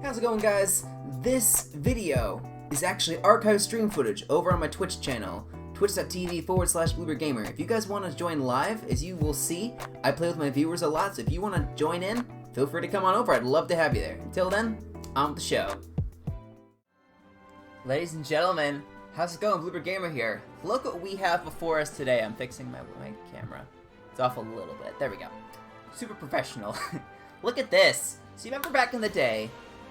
How's it going, guys? This video is actually archived stream footage over on my Twitch channel, twitch.tv/BluebeardGamer. If you guys want to join live, as you will see, I play with my viewers a lot, so if you want to join in, feel free to come on over. I'd love to have you there. Until then, on with the show. Ladies and gentlemen, how's it going? Bluebeard Gamer here. Look what we have before us today. I'm fixing my camera. It's off a little bit. There we go. Super professional. Look at this. So you remember back in the day,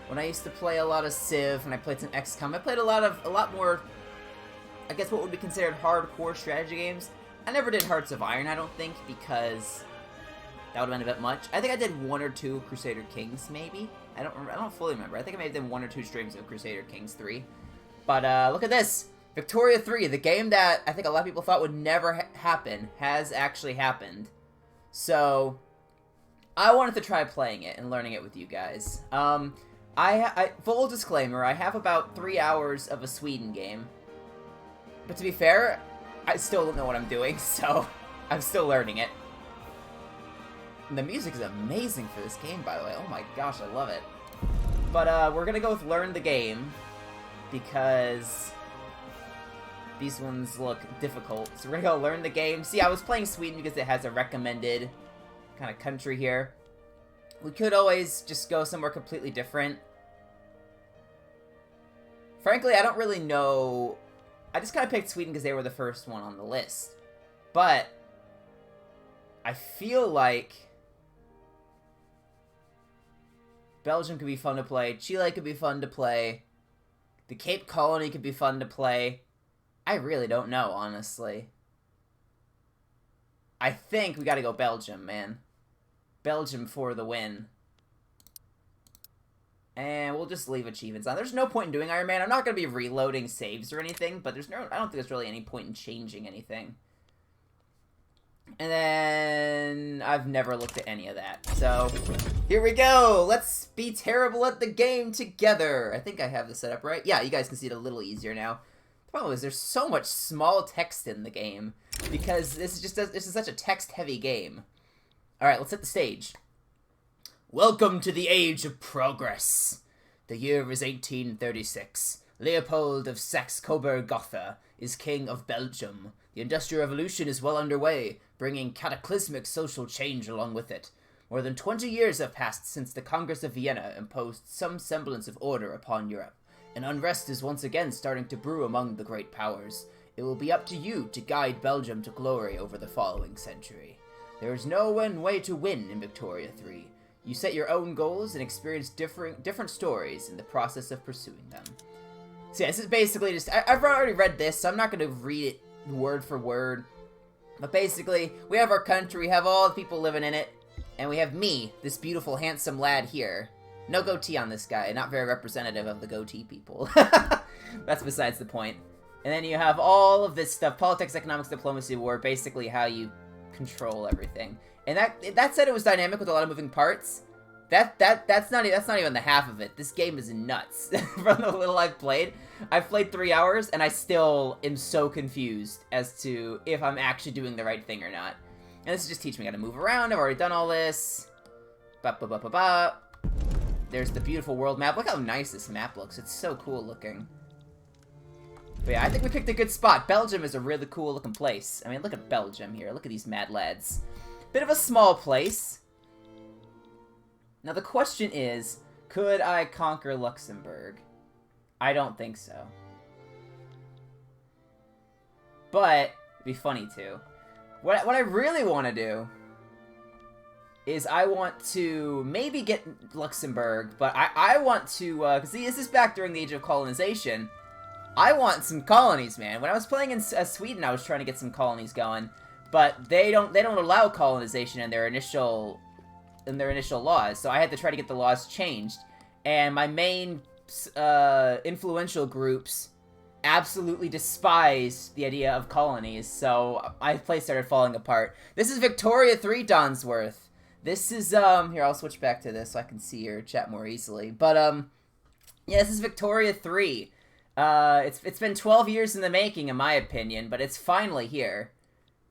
when I used to play a lot of Civ and I played some XCOM, I played a lot more, I guess what would be considered hardcore strategy games. I never did Hearts of Iron, I don't think, because that would have been a bit much. I think I did one or two Crusader Kings, maybe. I don't fully remember. I think I may have done one or two streams of Crusader Kings 3. But look at this, Victoria 3, the game that I think a lot of people thought would never happen, has actually happened. So I wanted to try playing it and learning it with you guys. Full disclaimer, I have about 3 hours of a Sweden game. But to be fair, I still don't know what I'm doing, so I'm still learning it. And the music is amazing for this game, by the way. Oh my gosh, I love it. But we're gonna go with learn the game, because these ones look difficult. So we're gonna go learn the game. See, I was playing Sweden because it has a recommended kind of country here. We could always just go somewhere completely different. Frankly, I don't really know. I just kind of picked Sweden because they were the first one on the list. But I feel like Belgium could be fun to play. Chile could be fun to play. The Cape Colony could be fun to play. I really don't know, honestly. I think we gotta go Belgium, man. Belgium for the win. And we'll just leave achievements on. There's no point in doing Iron Man. I'm not going to be reloading saves or anything, but I don't think there's really any point in changing anything. And then I've never looked at any of that. So here we go. Let's be terrible at the game together. I think I have this set up right. Yeah, you guys can see it a little easier now. The problem is there's so much small text in the game because this is such a text-heavy game. All right, let's hit the stage. Welcome to the age of progress. The year is 1836. Leopold of Saxe-Coburg-Gotha is king of Belgium. The Industrial Revolution is well underway, bringing cataclysmic social change along with it. More than 20 years have passed since the Congress of Vienna imposed some semblance of order upon Europe, and unrest is once again starting to brew among the great powers. It will be up to you to guide Belgium to glory over the following century. There is no one way to win in Victoria 3. You set your own goals and experience different stories in the process of pursuing them. So yeah, this is basically just, I've already read this, so I'm not going to read it word for word. But basically, we have our country, we have all the people living in it, and we have me, this beautiful, handsome lad here. No goatee on this guy, not very representative of the goatee people. That's besides the point. And then you have all of this stuff, politics, economics, diplomacy, war, basically how you control everything. And that said, it was dynamic with a lot of moving parts. That's not even the half of it. This game is nuts. From the little I've played 3 hours, and I still am so confused as to if I'm actually doing the right thing or not. And this is just teaching me how to move around. I've already done all this. There's the beautiful world map. Look how nice this map looks. It's so cool looking. But yeah, I think we picked a good spot. Belgium is a really cool looking place. I mean, look at Belgium here. Look at these mad lads. Bit of a small place. Now the question is, could I conquer Luxembourg? I don't think so. But it'd be funny too. What I really want to do is I want to maybe get Luxembourg, but I want to, because see, this is back during the age of colonization. I want some colonies, man. When I was playing in Sweden, I was trying to get some colonies going. But they don't allow colonization in their initial laws, so I had to try to get the laws changed. And my main influential groups absolutely despise the idea of colonies, so my play started falling apart. This is Victoria 3 Donsworth. This is here, I'll switch back to this so I can see your chat more easily. But yeah, this is Victoria 3. It's been 12 years in the making, in my opinion, but it's finally here.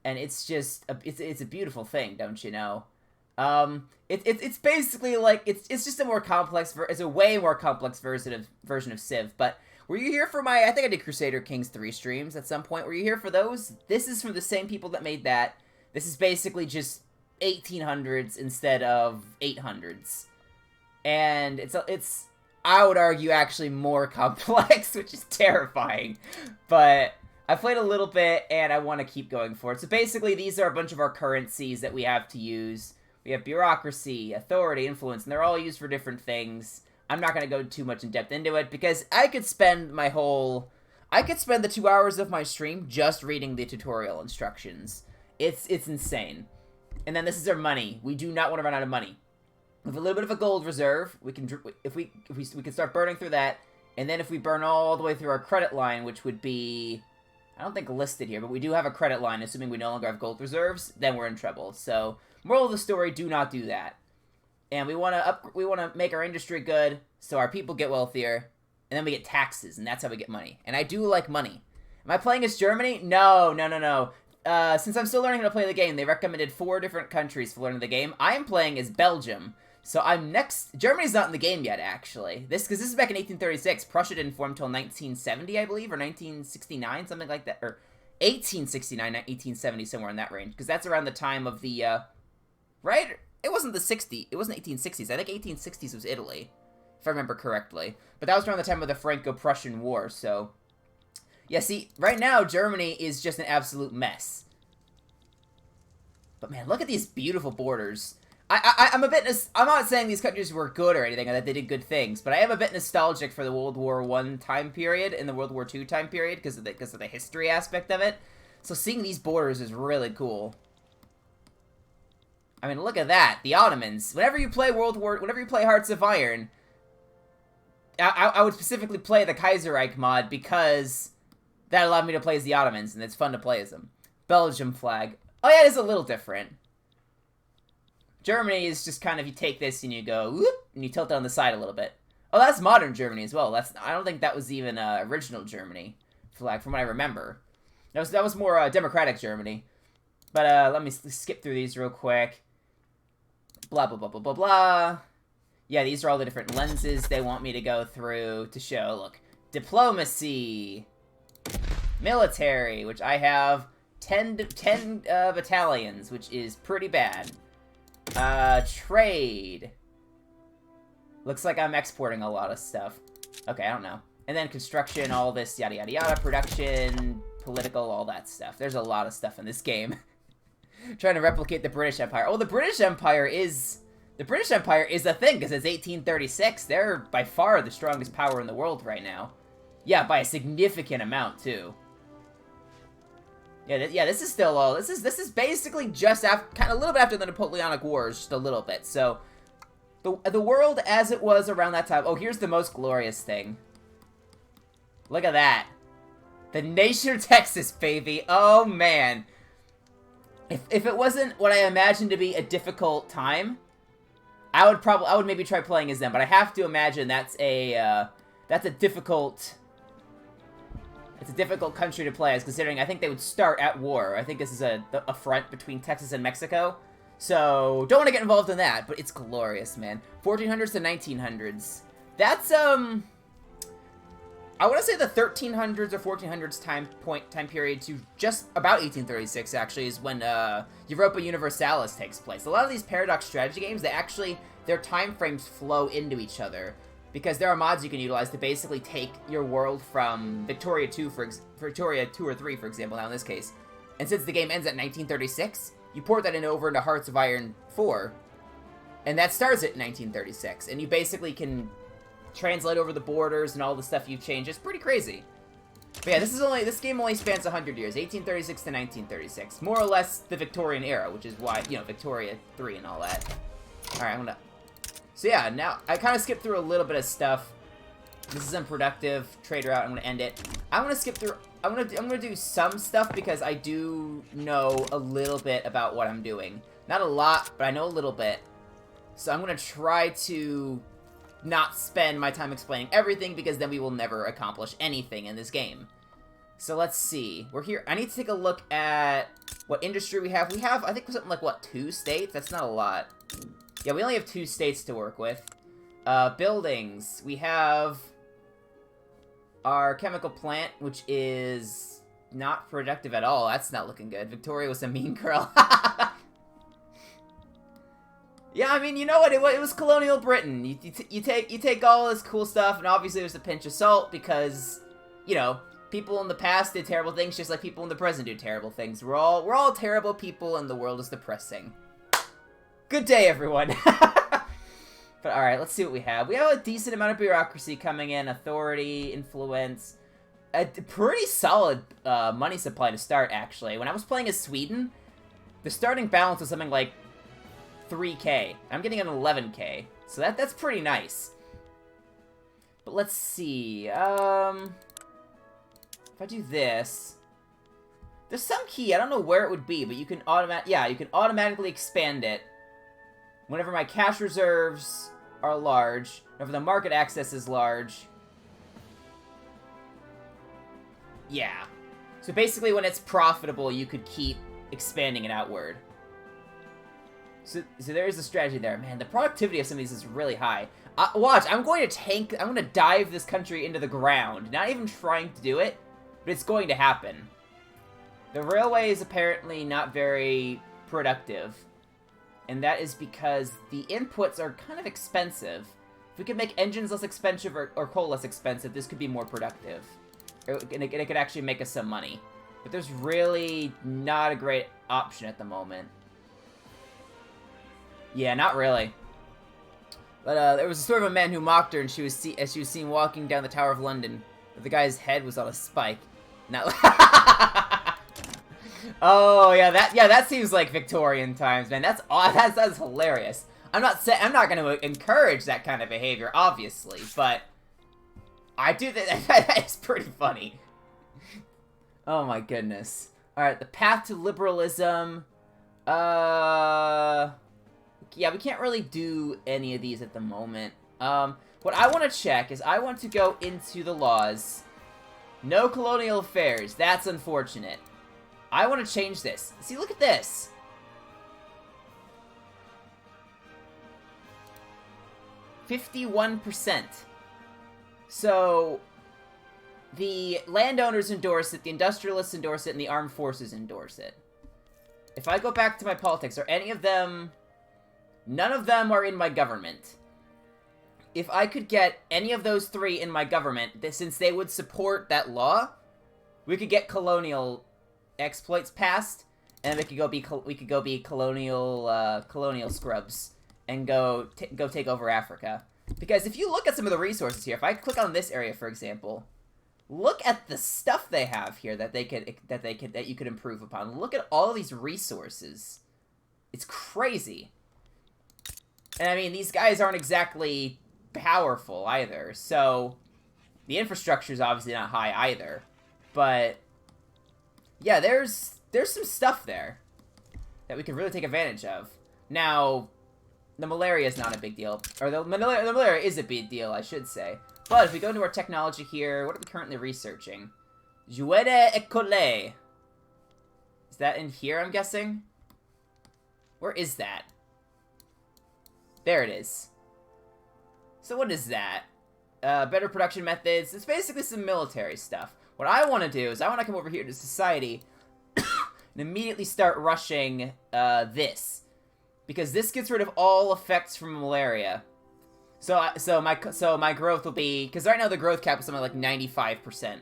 And it's just, it's a beautiful thing, don't you know? It's basically like it's just a more complex it's a way more complex version of Civ. But were you here for my? I think I did Crusader Kings 3 streams at some point. Were you here for those? This is from the same people that made that. This is basically just 1800s instead of 800s, and it's I would argue actually more complex, which is terrifying. But I played a little bit, and I want to keep going for it. So basically, these are a bunch of our currencies that we have to use. We have bureaucracy, authority, influence, and they're all used for different things. I'm not going to go too much in depth into it, because I could spend the 2 hours of my stream just reading the tutorial instructions. It's insane. And then this is our money. We do not want to run out of money. We have a little bit of a gold reserve. We can start burning through that, and then if we burn all the way through our credit line, which would be, I don't think listed here, but we do have a credit line, assuming we no longer have gold reserves, then we're in trouble. So, moral of the story, do not do that. And we want to make our industry good, so our people get wealthier, and then we get taxes, and that's how we get money. And I do like money. Am I playing as Germany? No. Since I'm still learning how to play the game, they recommended 4 different countries for learning the game. I am playing as Belgium. So I'm next. Germany's not in the game yet, actually. Because this is back in 1836. Prussia didn't form until 1970, I believe, or 1969, something like that, or 1869, 1870, somewhere in that range. Because that's around the time of the, right? It wasn't the 60s. It wasn't 1860s. I think 1860s was Italy, if I remember correctly. But that was around the time of the Franco-Prussian War. So, yeah. See, right now Germany is just an absolute mess. But man, look at these beautiful borders. I'm a bit. I'm not saying these countries were good or anything, or that they did good things, but I am a bit nostalgic for the World War I time period and the World War II time period because of the history aspect of it. So seeing these borders is really cool. I mean, look at that, the Ottomans. Whenever you play Hearts of Iron, I would specifically play the Kaiserreich mod because that allowed me to play as the Ottomans, and it's fun to play as them. Belgium flag. Oh yeah, it is a little different. Germany is just kind of, you take this and you go, whoop, and you tilt it on the side a little bit. Oh, that's modern Germany as well. I don't think that was even original Germany flag, from what I remember. That was more democratic Germany. But let me skip through these real quick. Blah, blah, blah, blah, blah, blah. Yeah, these are all the different lenses they want me to go through to show, look, diplomacy, military, which I have 10 battalions, which is pretty bad. Trade. Looks like I'm exporting a lot of stuff. Okay, I don't know. And then construction, all this, yada yada yada, production, political, all that stuff. There's a lot of stuff in this game. Trying to replicate the British Empire. Oh, the British Empire is a thing, because it's 1836. They're by far the strongest power in the world right now. Yeah, by a significant amount, too. Yeah, this is still all. This is basically just after, a little bit after the Napoleonic Wars, just a little bit. So, the world as it was around that time. Oh, here's the most glorious thing. Look at that, the nation of Texas, baby. Oh man, if it wasn't what I imagined to be a difficult time, I would maybe try playing as them. But I have to imagine that's a difficult. It's a difficult country to play as, considering I think they would start at war. I think this is a front between Texas and Mexico. So, don't want to get involved in that, but it's glorious, man. 1400s to 1900s. That's, I want to say the 1300s or 1400s time period to just about 1836, actually, is when, Europa Universalis takes place. A lot of these Paradox strategy games, their time frames flow into each other. Because there are mods you can utilize to basically take your world from Victoria 2 Victoria 2 or 3, for example, now in this case. And since the game ends at 1936, you port that over into Hearts of Iron 4, and that starts at 1936. And you basically can translate over the borders and all the stuff you've changed. It's pretty crazy. But yeah, this game only spans 100 years, 1836 to 1936. More or less the Victorian era, which is why, Victoria 3 and all that. Alright, I'm gonna... So yeah, now, I kind of skipped through a little bit of stuff. This is unproductive. Trade route, I'm going to end it. I'm going to skip through... I'm gonna do some stuff because I do know a little bit about what I'm doing. Not a lot, but I know a little bit. So I'm gonna try to not spend my time explaining everything, because then we will never accomplish anything in this game. So let's see. We're here. I need to take a look at what industry we have. We have, I think, something like, what, 2 states? That's not a lot. Yeah, we only have 2 states to work with. Buildings. We have our chemical plant, which is not productive at all. That's not looking good. Victoria was a mean girl. Yeah, I mean, you know what? It was colonial Britain. You take all this cool stuff, and obviously there's a pinch of salt because, you know, people in the past did terrible things just like people in the present do terrible things. We're all terrible people, and the world is depressing. Good day, everyone. But alright, let's see what we have. We have a decent amount of bureaucracy coming in, authority, influence. A pretty solid money supply to start, actually. When I was playing as Sweden, the starting balance was something like 3k. I'm getting an 11k. So that's pretty nice. But let's see. If I do this, there's some key. I don't know where it would be, but you can automatically expand it whenever my cash reserves are large, whenever the market access is large. Yeah. So basically when it's profitable, you could keep expanding it outward. So there is a strategy there. Man, the productivity of some of these is really high. Watch, I'm going to dive this country into the ground. Not even trying to do it, but it's going to happen. The railway is apparently not very productive. And that is because the inputs are kind of expensive. If we could make engines less expensive or coal less expensive, this could be more productive. And it could actually make us some money. But there's really not a great option at the moment. Yeah, not really. But there was a story of a man who mocked her, and she was seen walking down the Tower of London. But the guy's head was on a spike. Not. Oh yeah, that seems like Victorian times, man. That's hilarious. I'm not going to encourage that kind of behavior, obviously, but I do that is pretty funny. Oh my goodness. All right, the path to liberalism. Yeah, we can't really do any of these at the moment. What I want to check is I want to go into the laws. No colonial affairs. That's unfortunate. I want to change this. See, look at this. %51%. So, the landowners endorse it, the industrialists endorse it, and the armed forces endorse it. If I go back to my politics, are any of them... None of them are in my government. If I could get any of those 3 in my government, since they would support that law, we could get colonial exploits passed, and we could go be colonial scrubs and go take over Africa. Because if you look at some of the resources here, if I click on this area, for example, look at the stuff they have here that you could improve upon. Look at all of these resources. It's crazy. And I mean, these guys aren't exactly powerful either, so the infrastructure is obviously not high either. But yeah, there's some stuff there that we could really take advantage of. Now, the malaria is not a big deal. Or the malaria is a big deal, I should say. But if we go into our technology here, what are we currently researching? Jouet École. Is that in here, I'm guessing? Where is that? There it is. So what is that? Better production methods. It's basically some military stuff. What I want to do is I want to come over here to society and immediately start rushing this. Because this gets rid of all effects from malaria. So my growth will be... Because right now the growth cap is something like 95%.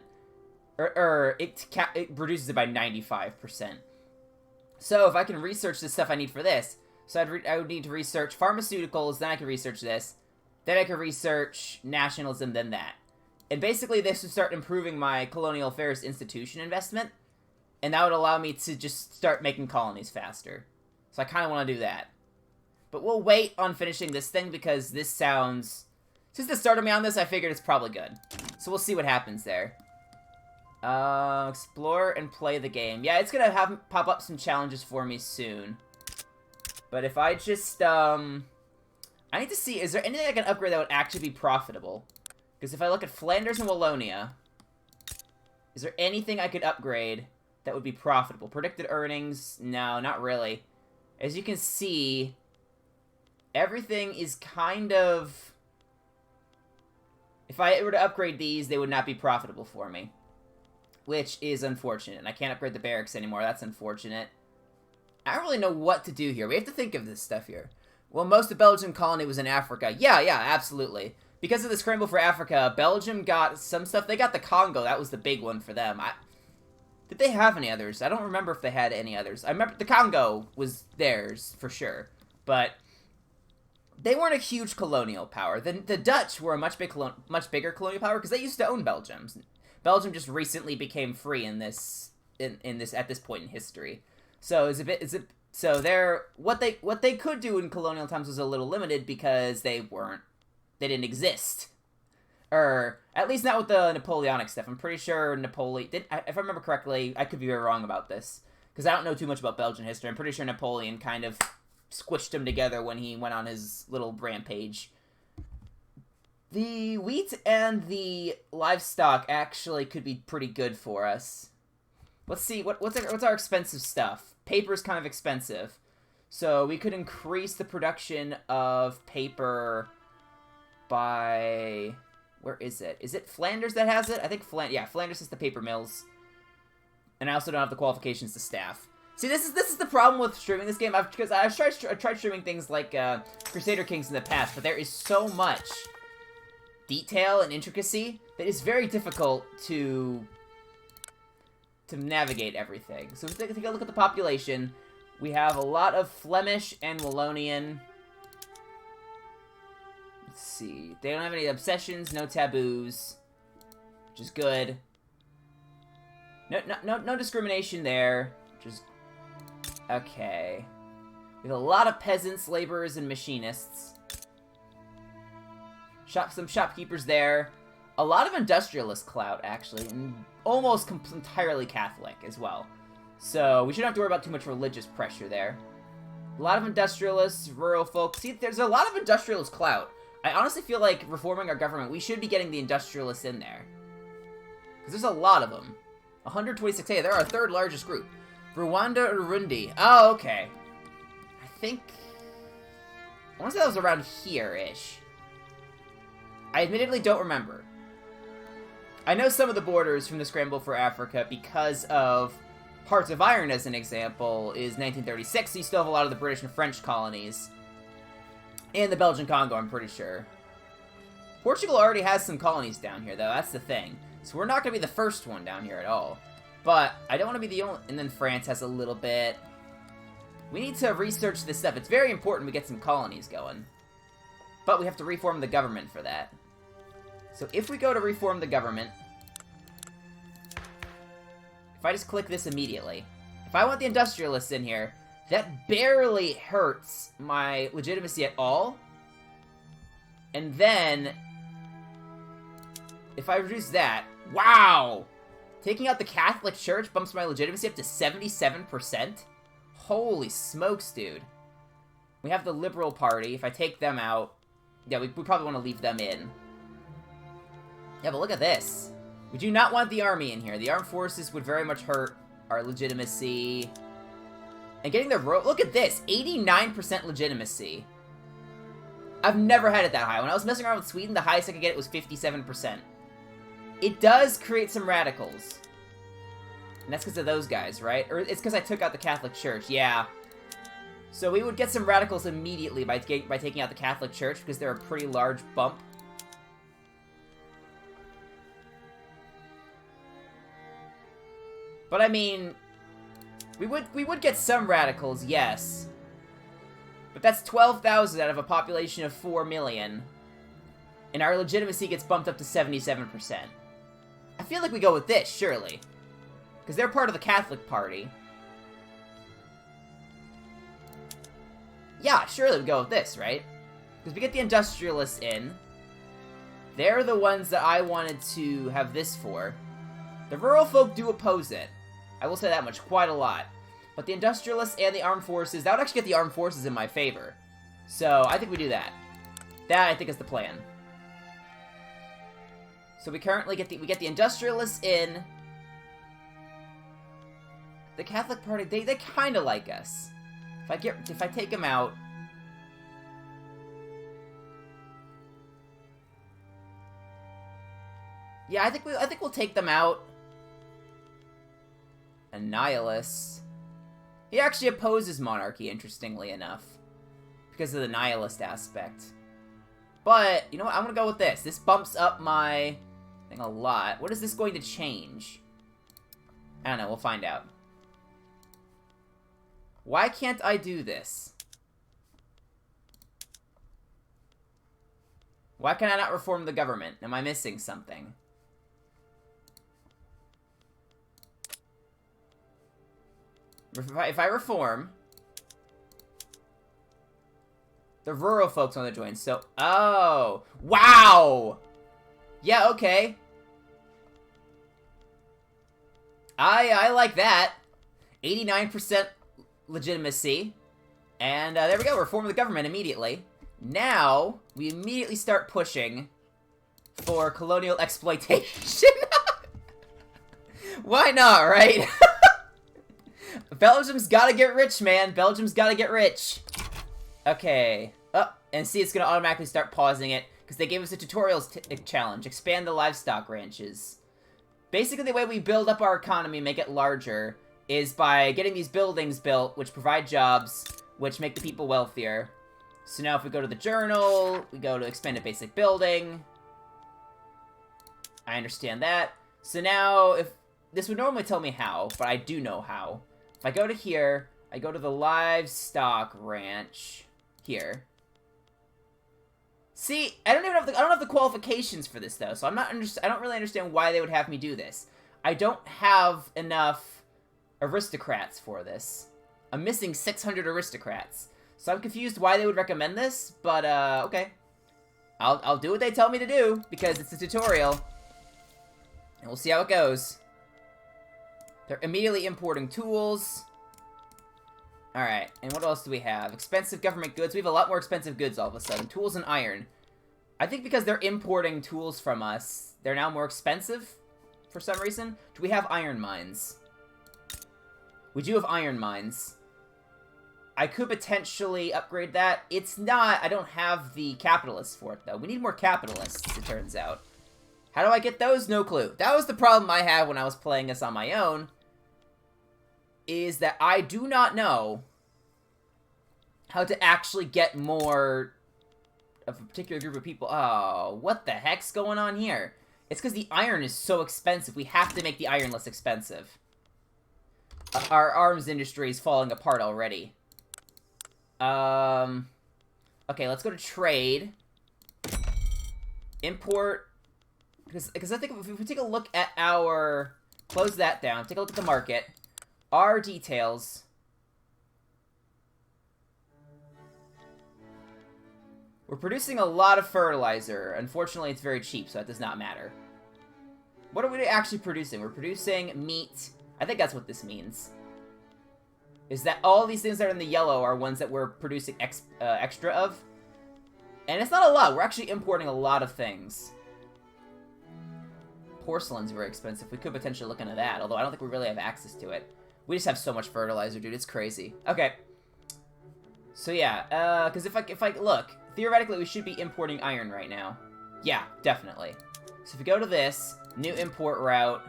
It reduces it by 95%. So if I can research the stuff I need for this... So I would need to research pharmaceuticals, then I can research this. Then I can research nationalism, then that. And basically this would start improving my colonial affairs institution investment. And that would allow me to just start making colonies faster. So I kind of want to do that. But we'll wait on finishing this thing because this sounds... Since this started me on this, I figured it's probably good. So we'll see what happens there. Explore and play the game. Yeah, it's going to pop up some challenges for me soon. But if I just, I need to see, is there anything I can upgrade that would actually be profitable? Because if I look at Flanders and Wallonia, Is there anything I could upgrade that would be profitable? Predicted earnings? No, not really. As you can see, everything is kind of... If I were to upgrade these, they would not be profitable for me. Which is unfortunate. And I can't upgrade the barracks anymore. That's unfortunate. I don't really know what to do here. We have to think of this stuff here. Well, most of Belgian colony was in Africa. Yeah, absolutely. Because of the scramble for Africa, Belgium got some stuff. They got the Congo. That was the big one for them. Did they have any others? I don't remember if they had any others. I remember the Congo was theirs, for sure. But they weren't a huge colonial power. The Dutch were a much bigger colonial power because they used to own Belgium. Belgium just recently became free at this point in history. So what they could do in colonial times was a little limited because they didn't exist. Or at least not with the Napoleonic stuff. I'm pretty sure Napoleon if I remember correctly, I could be very wrong about this because I don't know too much about Belgian history. I'm pretty sure Napoleon kind of squished them together when he went on his little rampage. The wheat and the livestock actually could be pretty good for us. Let's see, what's our expensive stuff? Paper's kind of expensive. So we could increase the production of paper by... Where is it? Is it Flanders that has it? I think Flanders has the paper mills. And I also don't have the qualifications to staff. See, this is the problem with streaming this game. Because I've tried streaming things like Crusader Kings in the past, but there is so much detail and intricacy that it's very difficult to navigate everything. So if we take a look at the population, we have a lot of Flemish and Wallonian. Let's see. They don't have any obsessions, no taboos, which is good. No discrimination there, which is okay. We have a lot of peasants, laborers, and machinists. Some shopkeepers there. A lot of industrialist clout, actually, and almost entirely Catholic as well. So we shouldn't have to worry about too much religious pressure there. A lot of industrialists, rural folk. See, there's a lot of industrialist clout. I honestly feel like reforming our government, we should be getting the industrialists in there. Because there's a lot of them. 126. Hey, they're our third largest group. Rwanda Urundi. Oh, okay. I want to say that was around here-ish. I admittedly don't remember. I know some of the borders from the Scramble for Africa because of Hearts of Iron, as an example, is 1936, so you still have a lot of the British and French colonies. And the Belgian Congo, I'm pretty sure. Portugal already has some colonies down here, though. That's the thing. So we're not going to be the first one down here at all. But I don't want to be the only... And then France has a little bit. We need to research this stuff. It's very important we get some colonies going. But we have to reform the government for that. So if we go to reform the government... If I just click this immediately... If I want the industrialists in here, that barely hurts my legitimacy at all. And then... If I reduce that... Wow! Taking out the Catholic Church bumps my legitimacy up to 77%? Holy smokes, dude. We have the Liberal Party. If I take them out... Yeah, we probably want to leave them in. Yeah, but look at this. We do not want the army in here. The armed forces would very much hurt our legitimacy. And getting the road... Look at this! 89% legitimacy. I've never had it that high. When I was messing around with Sweden, the highest I could get it was 57%. It does create some radicals. And that's because of those guys, right? Or it's because I took out the Catholic Church, yeah. So we would get some radicals immediately by taking out the Catholic Church, because they're a pretty large bump. But I mean, we would get some radicals, yes. But that's 12,000 out of a population of 4 million. And our legitimacy gets bumped up to 77%. I feel like we go with this, surely. Because they're part of the Catholic Party. Yeah, surely we go with this, right? Because we get the industrialists in. They're the ones that I wanted to have this for. The rural folk do oppose it. I will say that much, quite a lot. But the industrialists and the armed forces, that would actually get the armed forces in my favor. So, I think we do that. That, I think, is the plan. So we currently get the industrialists in. the Catholic Party, they kind of like us. If I take them out... Yeah, I think we'll take them out. A nihilist. He actually opposes monarchy, interestingly enough. Because of the nihilist aspect. But, you know what? I'm gonna go with this. This bumps up my thing a lot. What is this going to change? I don't know. We'll find out. Why can't I do this? Why can I not reform the government? Am I missing something? If I reform, the rural folks want to join. So, oh, wow. Yeah, okay. I like that. 89% legitimacy. And there we go. Reform the government immediately. Now, we immediately start pushing for colonial exploitation. Why not, right? Belgium's gotta get rich, man. Belgium's gotta get rich. Okay. Oh, and see, it's gonna automatically start pausing it, because they gave us a tutorials challenge. Expand the livestock ranches. Basically, the way we build up our economy and make it larger is by getting these buildings built, which provide jobs, which make the people wealthier. So now if we go to the journal, we go to expanded basic building. I understand that. So now, if this would normally tell me how, but I do know how. If I go to here, I go to the livestock ranch here. See, I don't have the qualifications for this though, so I don't really understand why they would have me do this. I don't have enough aristocrats for this. I'm missing 600 aristocrats. So I'm confused why they would recommend this, but okay. I'll do what they tell me to do because it's a tutorial. And we'll see how it goes. They're immediately importing tools. Alright, and what else do we have? Expensive government goods. We have a lot more expensive goods all of a sudden. Tools and iron. I think because they're importing tools from us, they're now more expensive for some reason. Do we have iron mines? We do have iron mines. I could potentially upgrade that. It's not... I don't have the capitalists for it, though. We need more capitalists, it turns out. How do I get those? No clue. That was the problem I had when I was playing this on my own. Is that I do not know how to actually get more of a particular group of people. Oh, what the heck's going on here? It's because the iron is so expensive. We have to make the iron less expensive. Our arms industry is falling apart already. Okay, let's go to trade. Import. Because I think if we take a look at our... Close that down. Take a look at the market. Our details. We're producing a lot of fertilizer. Unfortunately, it's very cheap, so that does not matter. What are we actually producing? We're producing meat. I think that's what this means. Is that all these things that are in the yellow are ones that we're producing extra of. And it's not a lot. We're actually importing a lot of things. Porcelain's very expensive. We could potentially look into that, although I don't think we really have access to it. We just have so much fertilizer, dude. It's crazy. Okay. So yeah, because if I look, theoretically we should be importing iron right now. Yeah, definitely. So if we go to this, new import route.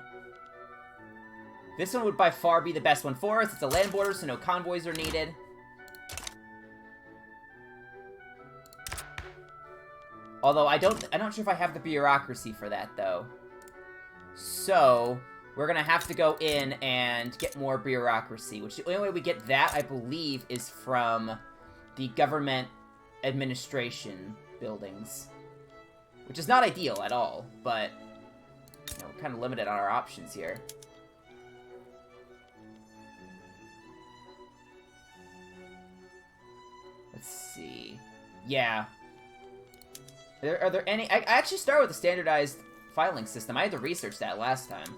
This one would by far be the best one for us. It's a land border, so no convoys are needed. Although I'm not sure if I have the bureaucracy for that though. So we're gonna have to go in and get more bureaucracy, which the only way we get that, I believe, is from the government administration buildings. Which is not ideal at all, but you know, we're kind of limited on our options here. Let's see. Yeah. Are there any... I actually started with a standardized filing system. I had to research that last time.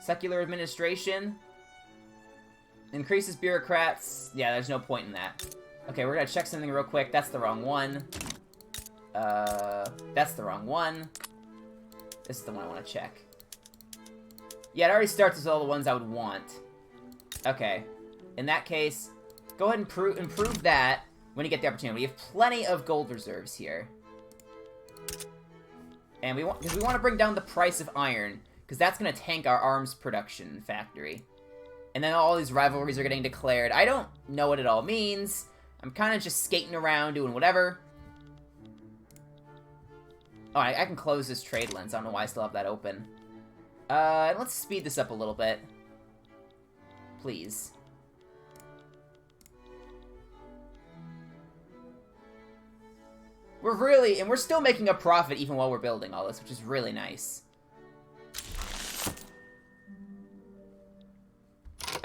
Secular administration. Increases bureaucrats. Yeah, there's no point in that. Okay, we're gonna check something real quick. That's the wrong one. That's the wrong one. This is the one I want to check. Yeah, it already starts with all the ones I would want. Okay. In that case, go ahead and improve that when you get the opportunity. We have plenty of gold reserves here. And because we want to bring down the price of iron, because that's going to tank our arms production factory. And then all these rivalries are getting declared. I don't know what it all means. I'm kind of just skating around doing whatever. Oh, I can close this trade lens. I don't know why I still have that open. Let's speed this up a little bit. Please. We're still making a profit even while we're building all this, which is really nice.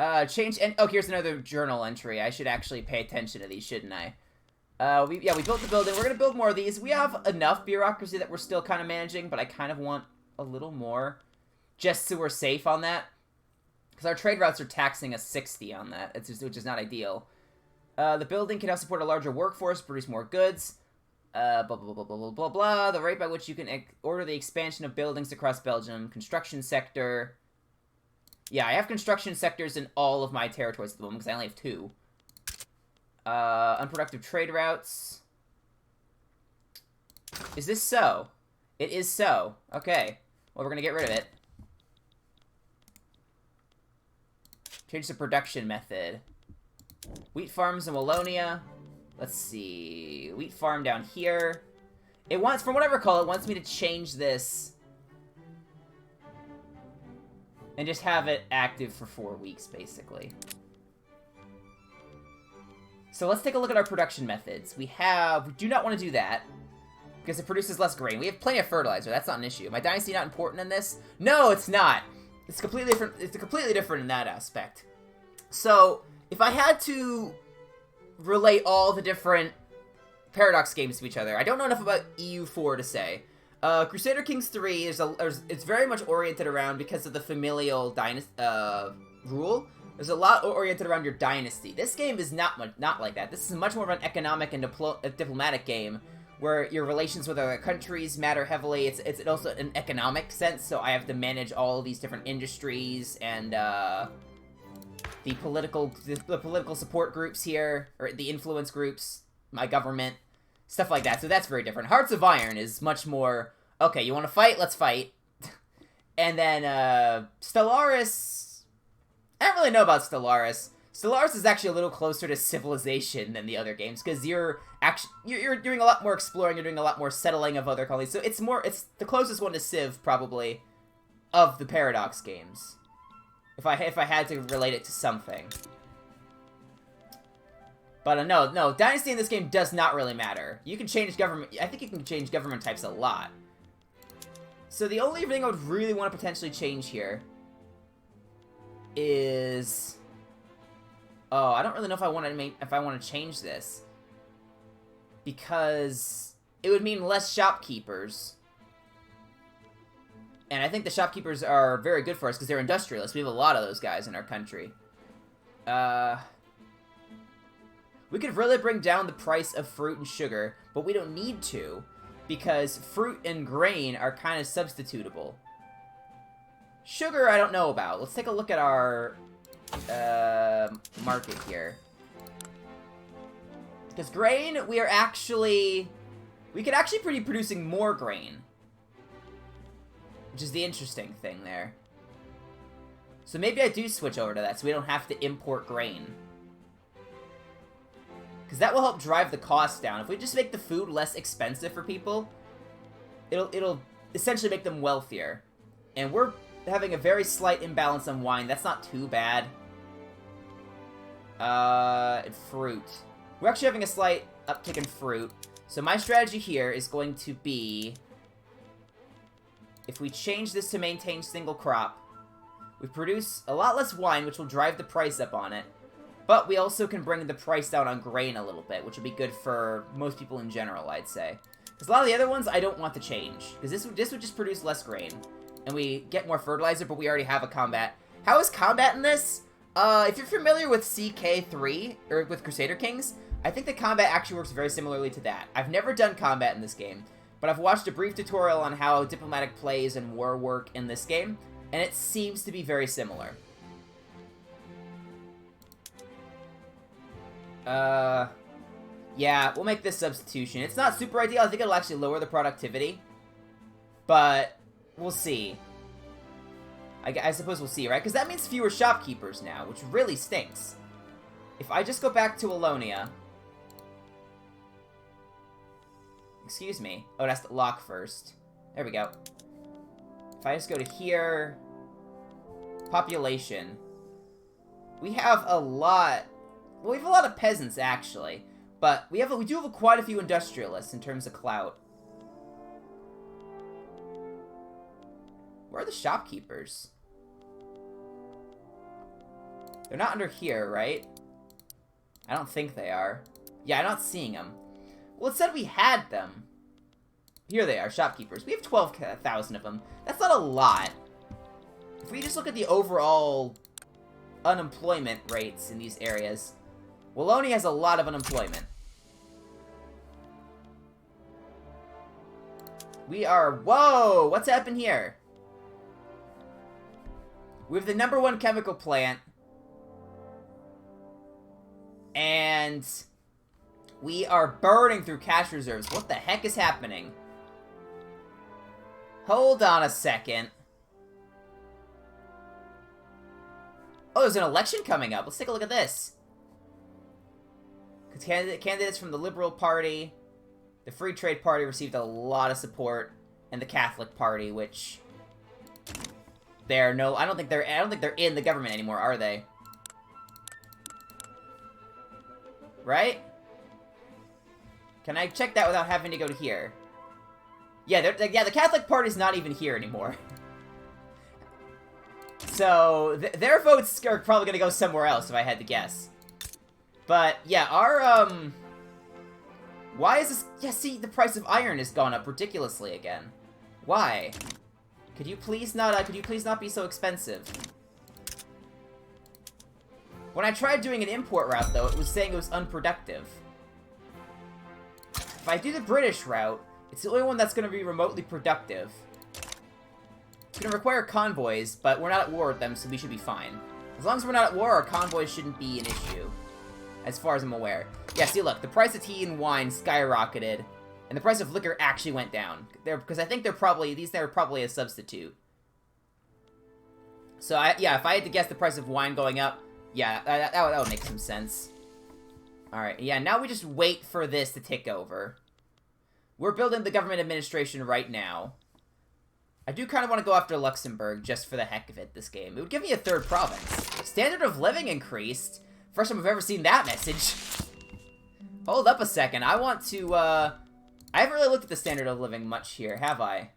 Oh, here's another journal entry. I should actually pay attention to these, shouldn't I? We built the building. We're gonna build more of these. We have enough bureaucracy that we're still kind of managing, but I kind of want a little more, just so we're safe on that. Because our trade routes are taxing us 60 on that, which is not ideal. The building can now support a larger workforce, produce more goods. Blah, blah, blah, blah, blah, blah, blah. The rate by which you can order the expansion of buildings across Belgium. Construction sector. Yeah, I have construction sectors in all of my territories at the moment, because I only have 2. Unproductive trade routes. Is this so? It is so. Okay. Well, we're gonna get rid of it. Change the production method. Wheat farms in Wallonia. Let's see. Wheat farm down here. It wants, from what I recall, it wants me to change this and just have it active for 4 weeks, basically. So let's take a look at our production methods. We do not want to do that, because it produces less grain. We have plenty of fertilizer, that's not an issue. My dynasty not important in this? No, it's not! It's completely different. It's completely different in that aspect. So, if I had to relate all the different Paradox games to each other, I don't know enough about EU4 to say. Crusader Kings 3 it's very much oriented around, because of the familial rule. There's a lot oriented around your dynasty. This game is not like that. This is much more of an economic and diplomatic game, where your relations with other countries matter heavily. It's also an economic sense, so I have to manage all these different industries and the political support groups here, or the influence groups, my government, stuff like that. So that's very different. Hearts of Iron is much more, okay, you want to fight? Let's fight. And then Stellaris, I don't really know about Stellaris. Stellaris is actually a little closer to civilization than the other games, because you're doing a lot more exploring, you're doing a lot more settling of other colonies. So it's the closest one to Civ, probably, of the Paradox games. If I had to relate it to something. But no, Dynasty in this game does not really matter. You can change government, I think you can change government types a lot. So the only thing I would really want to potentially change here is, oh, I don't really know if I want to change this, because it would mean less shopkeepers, and I think the shopkeepers are very good for us because they're industrialists. We have a lot of those guys in our country. We could really bring down the price of fruit and sugar, but we don't need to, because fruit and grain are kind of substitutable. Sugar, I don't know about. Let's take a look at our market here. Because grain, we could actually be producing more grain, which is the interesting thing there. So maybe I do switch over to that, so we don't have to import grain. Because that will help drive the cost down. If we just make the food less expensive for people, it'll essentially make them wealthier. And we're having a very slight imbalance on wine. That's not too bad. And fruit. We're actually having a slight uptick in fruit. So my strategy here is going to be, if we change this to maintain single crop, we produce a lot less wine, which will drive the price up on it. But we also can bring the price down on grain a little bit, which will be good for most people in general, I'd say. Because a lot of the other ones I don't want to change, because this would just produce less grain. And we get more fertilizer, but we already have a combat. How is combat in this? If you're familiar with CK3, or with Crusader Kings, I think the combat actually works very similarly to that. I've never done combat in this game, but I've watched a brief tutorial on how diplomatic plays and war work in this game, and it seems to be very similar. Yeah, we'll make this substitution. It's not super ideal. I think it'll actually lower the productivity. But we'll see. I suppose we'll see, right? Because that means fewer shopkeepers now, which really stinks. If I just go back to Alonia... Excuse me. Oh, it has to lock first. There we go. If I just go to here... Population. We have a lot... Well, we have a lot of peasants, actually. But we do have quite a few industrialists in terms of clout. Where are the shopkeepers? They're not under here, right? I don't think they are. Yeah, I'm not seeing them. Well, it said we had them. Here they are, shopkeepers. We have 12,000 of them. That's not a lot. If we just look at the overall unemployment rates in these areas, Wallonia has a lot of unemployment. We are... Whoa! What's happened here? We have the #1 chemical plant. And... we are burning through cash reserves. What the heck is happening? Hold on a second. Oh, there's an election coming up. Let's take a look at this. Because candidates from the Liberal Party, the Free Trade Party received a lot of support, and the Catholic Party, which I don't think they're in the government anymore, are they? Right? Can I check that without having to go to here? Yeah, the Catholic Party's not even here anymore. So, their votes are probably gonna go somewhere else, if I had to guess. But, yeah, our, why is this... Yeah, see, the price of iron has gone up ridiculously again. Why? Could you please not be so expensive? When I tried doing an import route, though, it was saying it was unproductive. If I do the British route, it's the only one that's gonna be remotely productive. It's gonna require convoys, but we're not at war with them, so we should be fine. As long as we're not at war, our convoys shouldn't be an issue. As far as I'm aware. Yeah, see, look, the price of tea and wine skyrocketed, and the price of liquor actually went down. Because I think they're probably a substitute. So, yeah, if I had to guess the price of wine going up, yeah, that would make some sense. Alright, yeah, now we just wait for this to tick over. We're building the government administration right now. I do kind of want to go after Luxembourg just for the heck of it this game. It would give me a 3rd province. Standard of living increased. First time I've ever seen that message. Hold up a second. I want to, I haven't really looked at the standard of living much here, have I?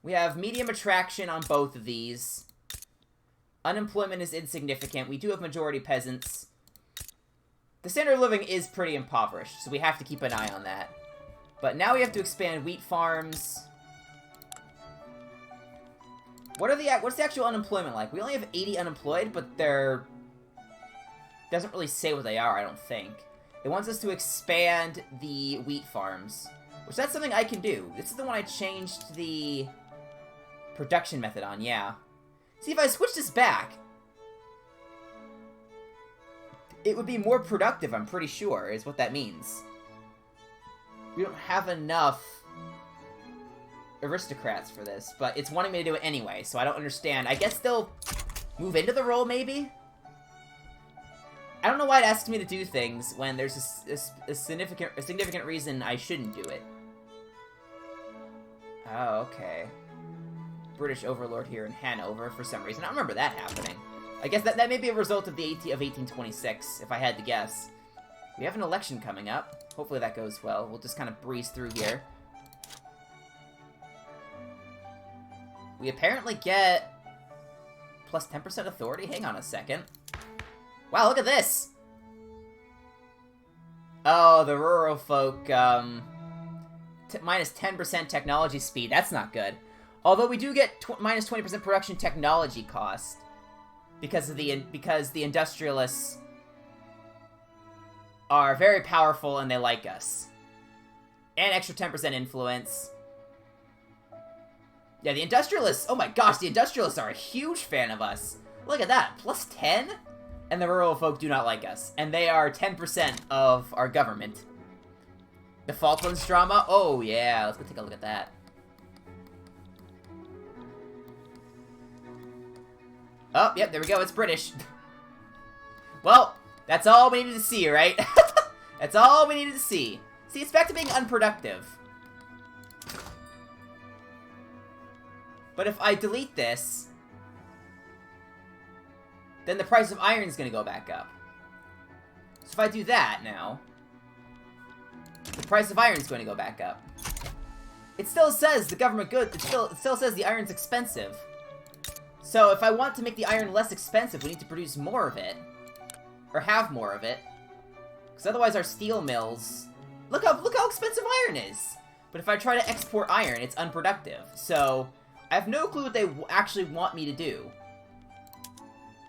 We have medium attraction on both of these. Unemployment is insignificant. We do have majority peasants. The standard of living is pretty impoverished, so we have to keep an eye on that. But now we have to expand wheat farms. What's the actual unemployment like? We only have 80 unemployed, but they're... doesn't really say what they are, I don't think. It wants us to expand the wheat farms, which that's something I can do. This is the one I changed the production method on, yeah. See, if I switch this back, it would be more productive, I'm pretty sure, is what that means. We don't have enough aristocrats for this, but it's wanting me to do it anyway, so I don't understand. I guess they'll move into the role, maybe? I don't know why it asks me to do things when there's a significant reason I shouldn't do it. Oh, okay. British overlord here in Hanover for some reason. I don't remember that happening. I guess that may be a result of the 1826, if I had to guess. We have an election coming up. Hopefully that goes well. We'll just kind of breeze through here. We apparently get plus 10% authority? Hang on a second. Wow, look at this! Oh, the rural folk, minus 10% technology speed. That's not good. Although we do get minus 20% production technology cost. Because the industrialists are very powerful and they like us. And extra 10% influence. Yeah, the industrialists, oh my gosh, the industrialists are a huge fan of us. Look at that, plus 10? And the rural folk do not like us. And they are 10% of our government. The Falklands drama? Oh, yeah. Let's go take a look at that. Oh, yep, there we go. It's British. Well, that's all we needed to see, right? That's all we needed to see. See, it's back to being unproductive. But if I delete this, then the price of iron is going to go back up. So if I do that now, the price of iron is going to go back up. It still says the government good. It still says the iron's expensive. So if I want to make the iron less expensive, we need to produce more of it. Or have more of it. Because otherwise our steel mills... Look how expensive iron is! But if I try to export iron, it's unproductive. So, I have no clue what they actually want me to do.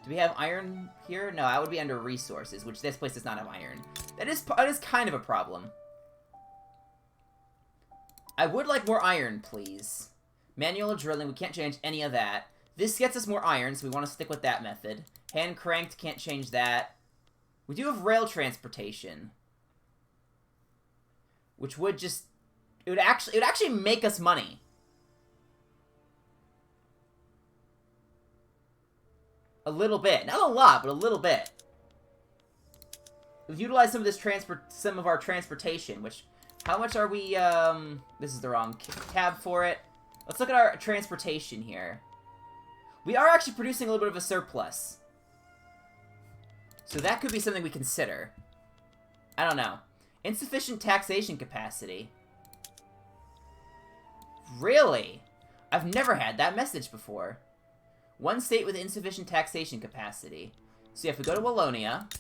Do we have iron here? No, that would be under resources, which this place does not have iron. That is kind of a problem. I would like more iron, please. Manual drilling, we can't change any of that. This gets us more iron, so we want to stick with that method. Hand cranked, can't change that. We do have rail transportation. Which would just... It would actually make us money. A little bit. Not a lot, but a little bit. We've utilized some of our transportation, which... How much are we, This is the wrong tab for it. Let's look at our transportation here. We are actually producing a little bit of a surplus. So that could be something we consider. I don't know. Insufficient taxation capacity. Really? I've never had that message before. One state with insufficient taxation capacity. So if we go to Wallonia...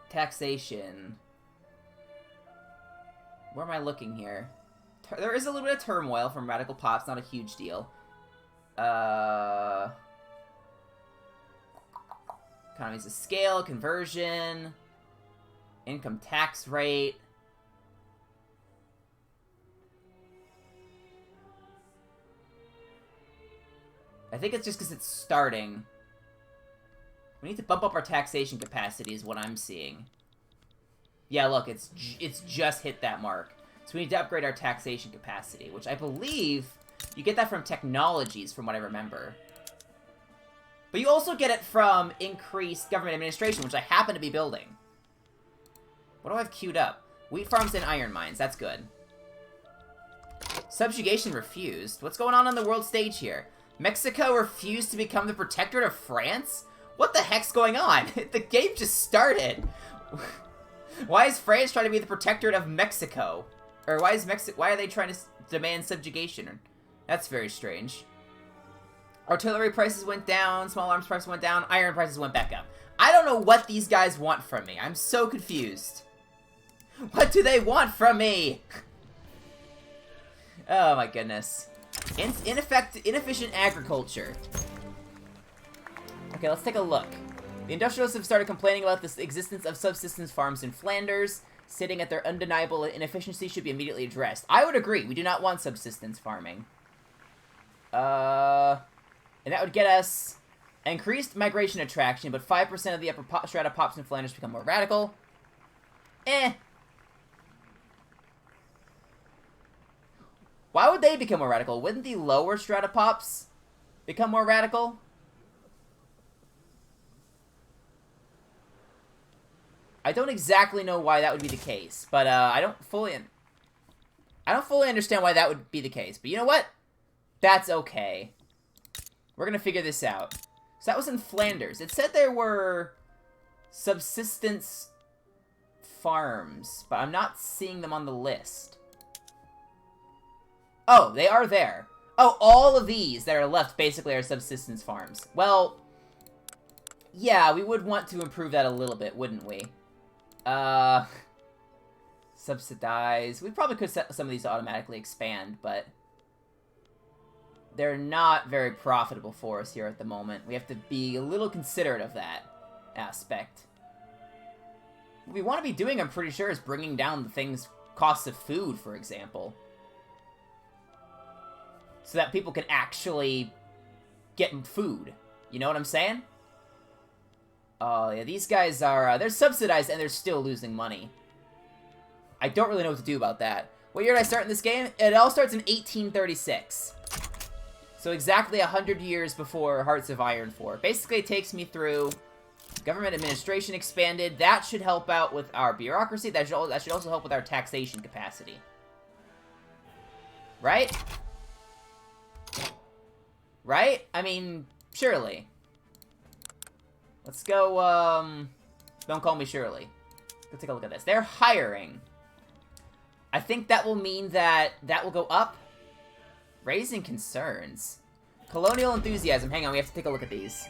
Taxation... Where am I looking here? There is a little bit of turmoil from Radical Pops, not a huge deal. Economies of scale, conversion, income tax rate. I think it's just because it's starting. We need to bump up our taxation capacity is what I'm seeing. Yeah, look, it's just hit that mark. So we need to upgrade our taxation capacity, which I believe you get that from technologies, from what I remember. But you also get it from increased government administration, which I happen to be building. What do I have queued up? Wheat farms and iron mines. That's good. Subjugation refused. What's going on the world stage here? Mexico refused to become the protectorate of France? What the heck's going on? The game just started. Why is France trying to be the protectorate of Mexico? Or why are they trying to demand subjugation? That's very strange. Artillery prices went down, small arms prices went down, iron prices went back up. I don't know what these guys want from me. I'm so confused. What do they want from me? Oh my goodness. Inefficient agriculture. Okay, let's take a look. The industrialists have started complaining about the existence of subsistence farms in Flanders, stating that their undeniable inefficiency should be immediately addressed. I would agree. We do not want subsistence farming. And that would get us increased migration attraction, but 5% of the upper strata pops in Flanders become more radical. Why would they become more radical? Wouldn't the lower strata pops become more radical? I don't exactly know why that would be the case, but I don't fully understand why that would be the case. But you know what? That's okay. We're gonna figure this out. So that was in Flanders. It said there were subsistence farms, but I'm not seeing them on the list. Oh, they are there. Oh, all of these that are left basically are subsistence farms. Well, yeah, we would want to improve that a little bit, wouldn't we? Subsidize. We probably could set some of these to automatically expand, but they're not very profitable for us here at the moment. We have to be a little considerate of that aspect. What we want to be doing, I'm pretty sure, is bringing down the things, costs of food, for example. So that people can actually get food. You know what I'm saying? Oh, yeah, these guys are, they're subsidized and they're still losing money. I don't really know what to do about that. What year did I start in this game? It all starts in 1836. So exactly 100 years before Hearts of Iron 4. Basically, it takes me through government administration expanded. That should help out with our bureaucracy. That should also help with our taxation capacity. Right? Right? I mean, surely. Let's go, don't call me Shirley. Let's take a look at this. They're hiring. I think that will mean that will go up. Raising concerns. Colonial enthusiasm. Hang on, we have to take a look at these.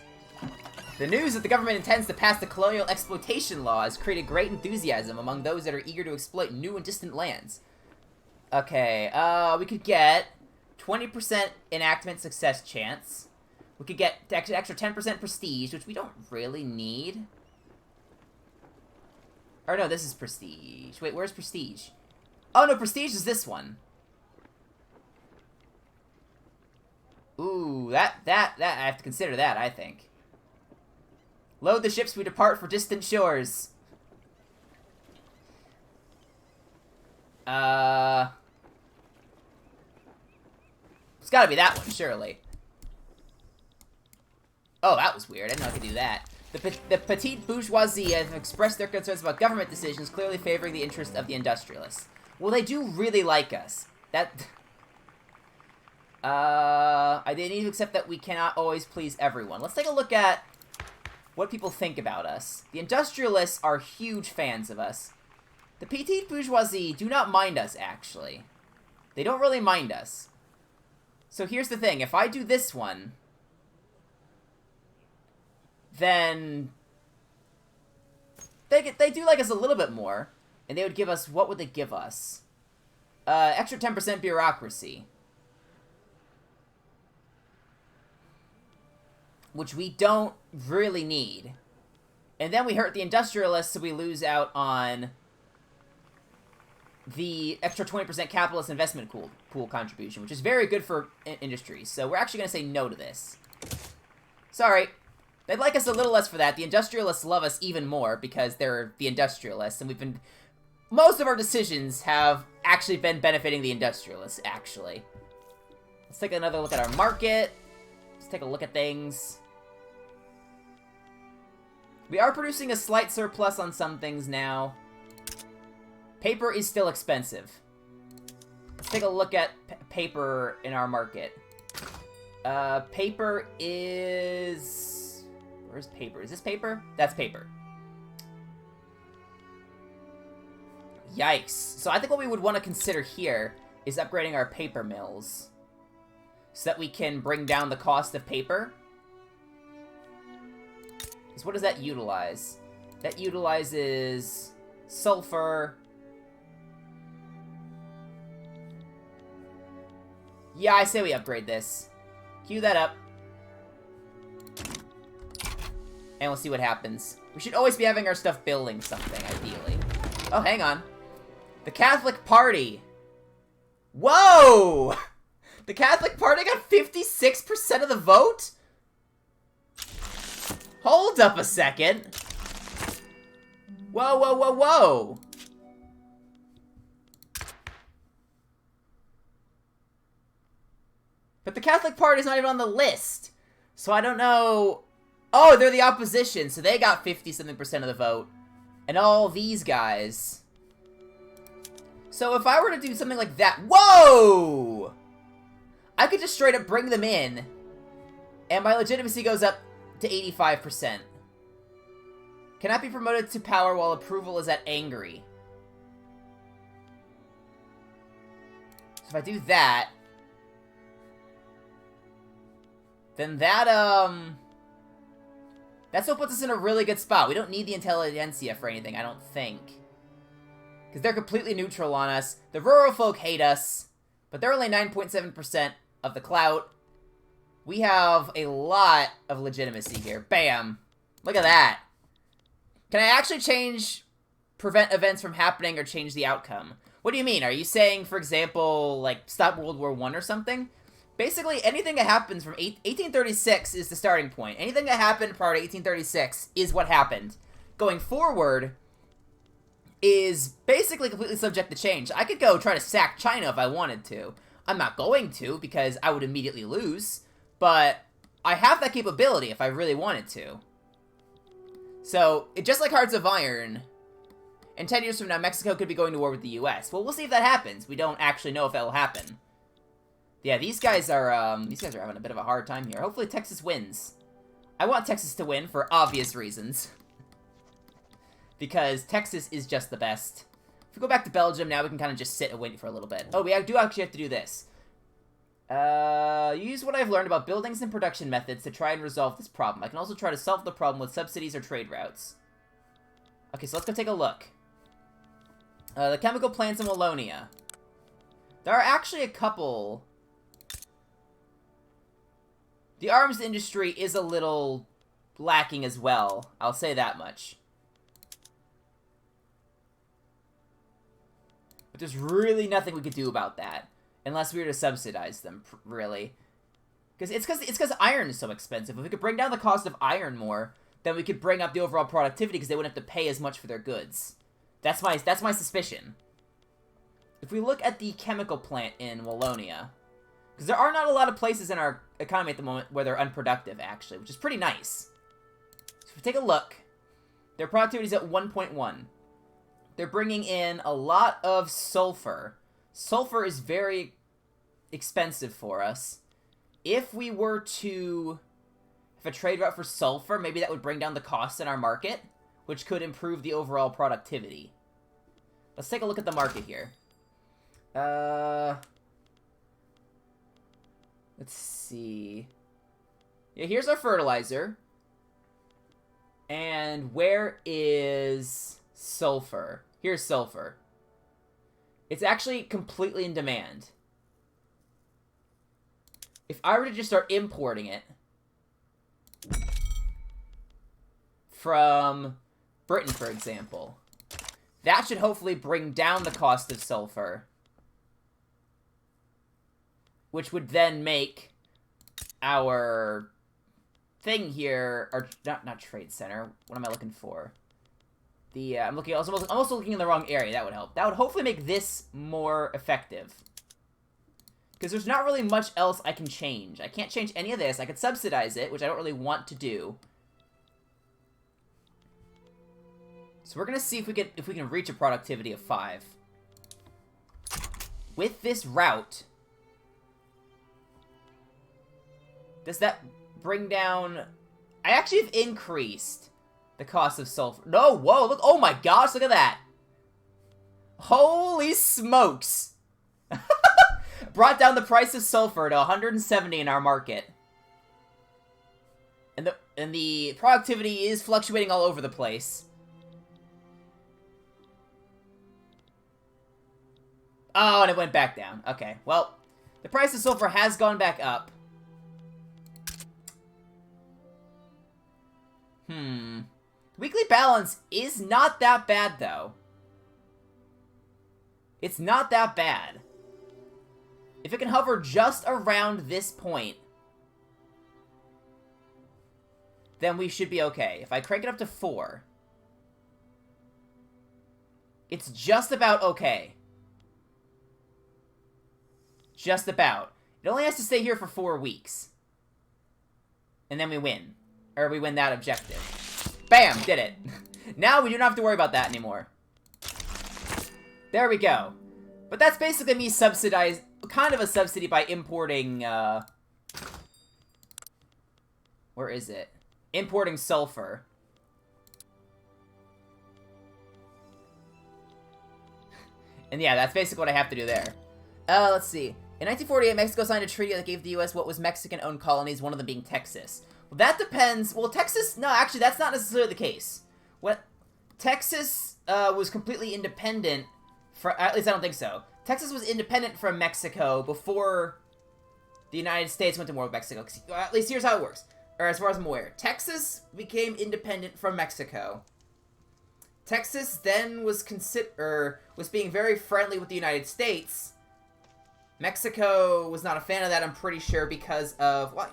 The news that the government intends to pass the colonial exploitation law has created great enthusiasm among those that are eager to exploit new and distant lands. Okay, we could get 20% enactment success chance. We could get extra 10% prestige, which we don't really need. Or no, this is prestige. Wait, where's prestige? Oh no, prestige is this one. Ooh, that I have to consider that, I think. Load the ships, we depart for distant shores. It's gotta be that one, surely. Oh, that was weird. I didn't know I could do that. The petite bourgeoisie have expressed their concerns about government decisions, clearly favoring the interest of the industrialists. Well, they do really like us. I didn't even accept that we cannot always please everyone. Let's take a look at what people think about us. The industrialists are huge fans of us. The petite bourgeoisie do not mind us, actually. They don't really mind us. So here's the thing. If I do this one, then they do like us a little bit more, and they would give us, what would they give us? Extra 10% bureaucracy, which we don't really need. And then we hurt the industrialists, so we lose out on the extra 20% capitalist investment pool contribution, which is very good for industries. So we're actually going to say no to this. Sorry. They'd like us a little less for that. The industrialists love us even more because they're the industrialists, and we've been... Most of our decisions have actually been benefiting the industrialists, actually. Let's take another look at our market. Let's take a look at things. We are producing a slight surplus on some things now. Paper is still expensive. Let's take a look at paper in our market. Paper is... Where's paper? Is this paper? That's paper. Yikes. So I think what we would want to consider here is upgrading our paper mills, so that we can bring down the cost of paper. So what does that utilize? That utilizes sulfur. Yeah, I say we upgrade this. Cue that up. And we'll see what happens. We should always be having our stuff building something, ideally. Oh, hang on. The Catholic Party. Whoa! The Catholic Party got 56% of the vote? Hold up a second. Whoa, whoa, whoa, whoa. But the Catholic Party's not even on the list. So I don't know... Oh, they're the opposition, so they got 50-something% of the vote. And all these guys... So if I were to do something like that... Whoa! I could just straight up bring them in, and my legitimacy goes up to 85%. Cannot be promoted to power while approval is at angry. So if I do that... Then that, that still puts us in a really good spot. We don't need the intelligentsia for anything, I don't think. Because they're completely neutral on us. The rural folk hate us, but they're only 9.7% of the clout. We have a lot of legitimacy here. Bam! Look at that. Can I actually prevent events from happening or change the outcome? What do you mean? Are you saying, for example, like, stop World War I or something? Basically, anything that happens from 1836 is the starting point. Anything that happened prior to 1836 is what happened. Going forward is basically completely subject to change. I could go try to sack China if I wanted to. I'm not going to, because I would immediately lose. But I have that capability if I really wanted to. So, just like Hearts of Iron, in 10 years from now, Mexico could be going to war with the US. Well, we'll see if that happens. We don't actually know if that will happen. Yeah, these guys are having a bit of a hard time here. Hopefully Texas wins. I want Texas to win for obvious reasons. Because Texas is just the best. If we go back to Belgium, now we can kind of just sit and wait for a little bit. Oh, we do actually have to do this. Use what I've learned about buildings and production methods to try and resolve this problem. I can also try to solve the problem with subsidies or trade routes. Okay, so let's go take a look. The chemical plants in Wallonia. There are actually a couple. The arms industry is a little lacking as well. I'll say that much. But there's really nothing we could do about that. Unless we were to subsidize them, really. It's because iron is so expensive. If we could bring down the cost of iron more, then we could bring up the overall productivity because they wouldn't have to pay as much for their goods. That's my suspicion. If we look at the chemical plant in Wallonia, because there are not a lot of places in our economy at the moment where they're unproductive, actually, which is pretty nice. So if we take a look, their productivity is at 1.1. They're bringing in a lot of sulfur. Sulfur is very expensive for us. If we were to have a trade route for sulfur, maybe that would bring down the costs in our market, which could improve the overall productivity. Let's take a look at the market here. Let's see. Yeah, here's our fertilizer. And where is sulfur? Here's sulfur. It's actually completely in demand. If I were to just start importing it from Britain, for example, that should hopefully bring down the cost of sulfur, which would then make our thing here, or not trade center. What am I looking for? I'm also looking in the wrong area. That would help. That would hopefully make this more effective. Because there's not really much else I can change. I can't change any of this. I could subsidize it, which I don't really want to do. So we're gonna see if we can reach a productivity of 5. With this route, does that bring down? I actually have increased the cost of sulfur. No, whoa, look, oh my gosh, look at that. Holy smokes. Brought down the price of sulfur to 170 in our market. And the productivity is fluctuating all over the place. Oh, and it went back down. Okay, well, the price of sulfur has gone back up. Weekly balance is not that bad, though. It's not that bad. If it can hover just around this point, then we should be okay. If I crank it up to 4, it's just about okay. Just about. It only has to stay here for 4 weeks. And then we win. Or we win that objective. Bam! Did it. Now we do not have to worry about that anymore. There we go. But that's basically me kind of a subsidy by importing, where is it? Importing sulfur. And yeah, that's basically what I have to do there. Let's see. In 1948, Mexico signed a treaty that gave the U.S. what was Mexican-owned colonies, one of them being Texas. Well, that depends. Well, Texas... No, actually, that's not necessarily the case. Texas was completely independent from... At least I don't think so. Texas was independent from Mexico before the United States went to war with Mexico. At least here's how it works. Or as far as I'm aware. Texas became independent from Mexico. Texas then was being very friendly with the United States. Mexico was not a fan of that, I'm pretty sure, because of what?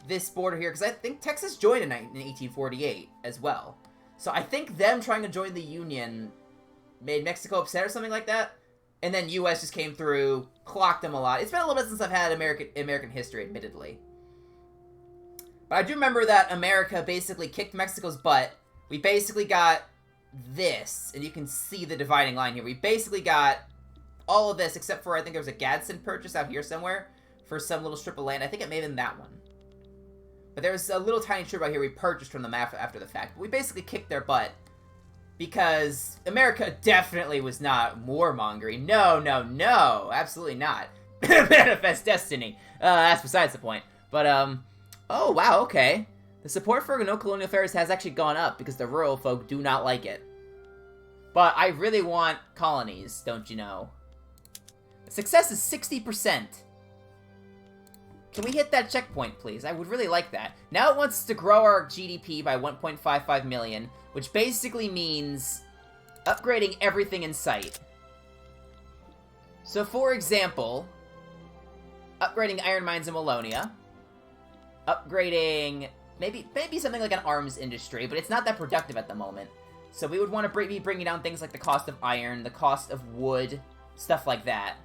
This border here, because I think Texas joined in 1848 as well. So I think them trying to join the Union made Mexico upset or something like that. And then U.S. just came through, clocked them a lot. It's been a little bit since I've had American history, admittedly. But I do remember that America basically kicked Mexico's butt. We basically got this, and you can see the dividing line here. We basically got all of this, except for I think there was a Gadsden Purchase out here somewhere for some little strip of land. I think it may have been that one. But there was a little tiny strip out here we purchased from them after the fact. But we basically kicked their butt. Because America definitely was not warmongering. No, no, no. Absolutely not. Manifest destiny. That's besides the point. But, oh, wow, okay. The support for no colonial affairs has actually gone up because the rural folk do not like it. But I really want colonies, don't you know? Success is 60%. Can we hit that checkpoint, please? I would really like that. Now it wants to grow our GDP by 1.55 million, which basically means upgrading everything in sight. So, for example, upgrading iron mines in Wallonia, upgrading maybe something like an arms industry, but it's not that productive at the moment. So we would want to be bringing down things like the cost of iron, the cost of wood, stuff like that.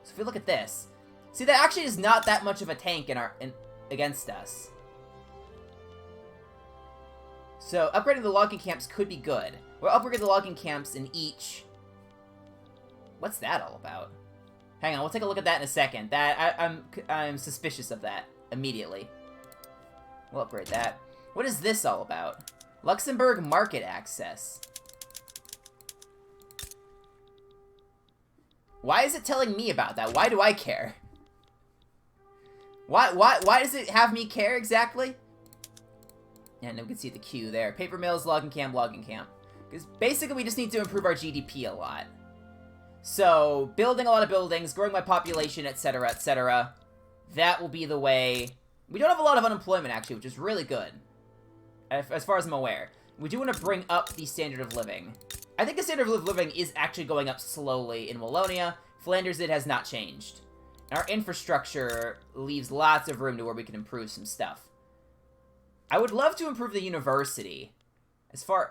So if we look at this, see, that actually is not that much of a tank against us. So upgrading the logging camps could be good. We'll upgrade the logging camps in each. What's that all about? Hang on, we'll take a look at that in a second. I'm suspicious of that immediately. We'll upgrade that. What is this all about? Luxembourg market access. Why is it telling me about that? Why do I care? Why does it have me care exactly? And we can see the queue there. Paper mills, logging camp, logging camp. Because basically we just need to improve our GDP a lot. So, building a lot of buildings, growing my population, etc., etc. That will be the way. We don't have a lot of unemployment, actually, which is really good. As far as I'm aware. We do want to bring up the standard of living. I think the standard of living is actually going up slowly in Wallonia. Flanders, it has not changed. And our infrastructure leaves lots of room to where we can improve some stuff. I would love to improve the university. So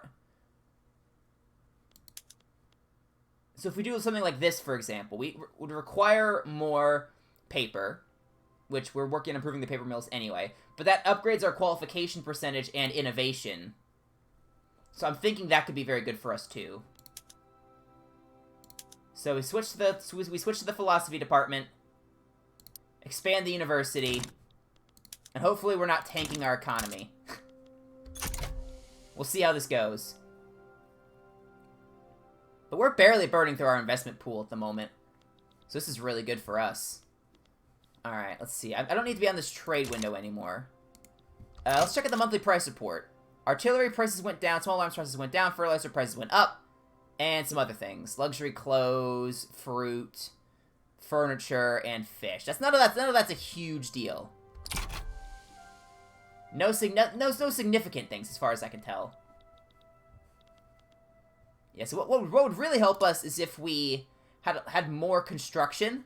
if we do something like this, for example, we would require more paper, which we're working on improving the paper mills anyway, but that upgrades our qualification percentage and innovation. So I'm thinking that could be very good for us too. So we switch to the philosophy department, expand the university, and hopefully we're not tanking our economy. We'll see how this goes. But we're barely burning through our investment pool at the moment. So this is really good for us. Alright, let's see. I don't need to be on this trade window anymore. Let's check out the monthly price report. Artillery prices went down, small arms prices went down, fertilizer prices went up, and some other things. Luxury clothes, fruit, furniture, and fish. None of that's a huge deal. No significant things as far as I can tell. Yeah, so what would really help us is if we had more construction.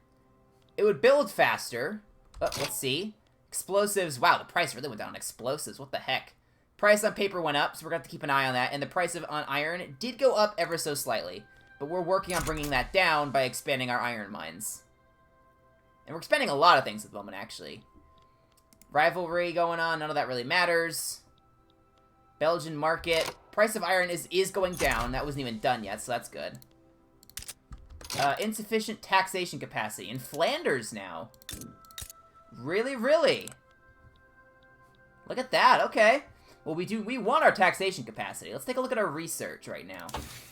It would build faster. Oh, let's see. Explosives. Wow, the price really went down on explosives. What the heck? Price on paper went up, so we're going to have to keep an eye on that. And the price on iron did go up ever so slightly. But we're working on bringing that down by expanding our iron mines. And we're expanding a lot of things at the moment, actually. Rivalry going on. None of that really matters. Belgian market. Price of iron is going down. That wasn't even done yet, so that's good. Insufficient taxation capacity. In Flanders now. Really, really? Look at that. Okay. Well, we want our taxation capacity. Let's take a look at our research right now.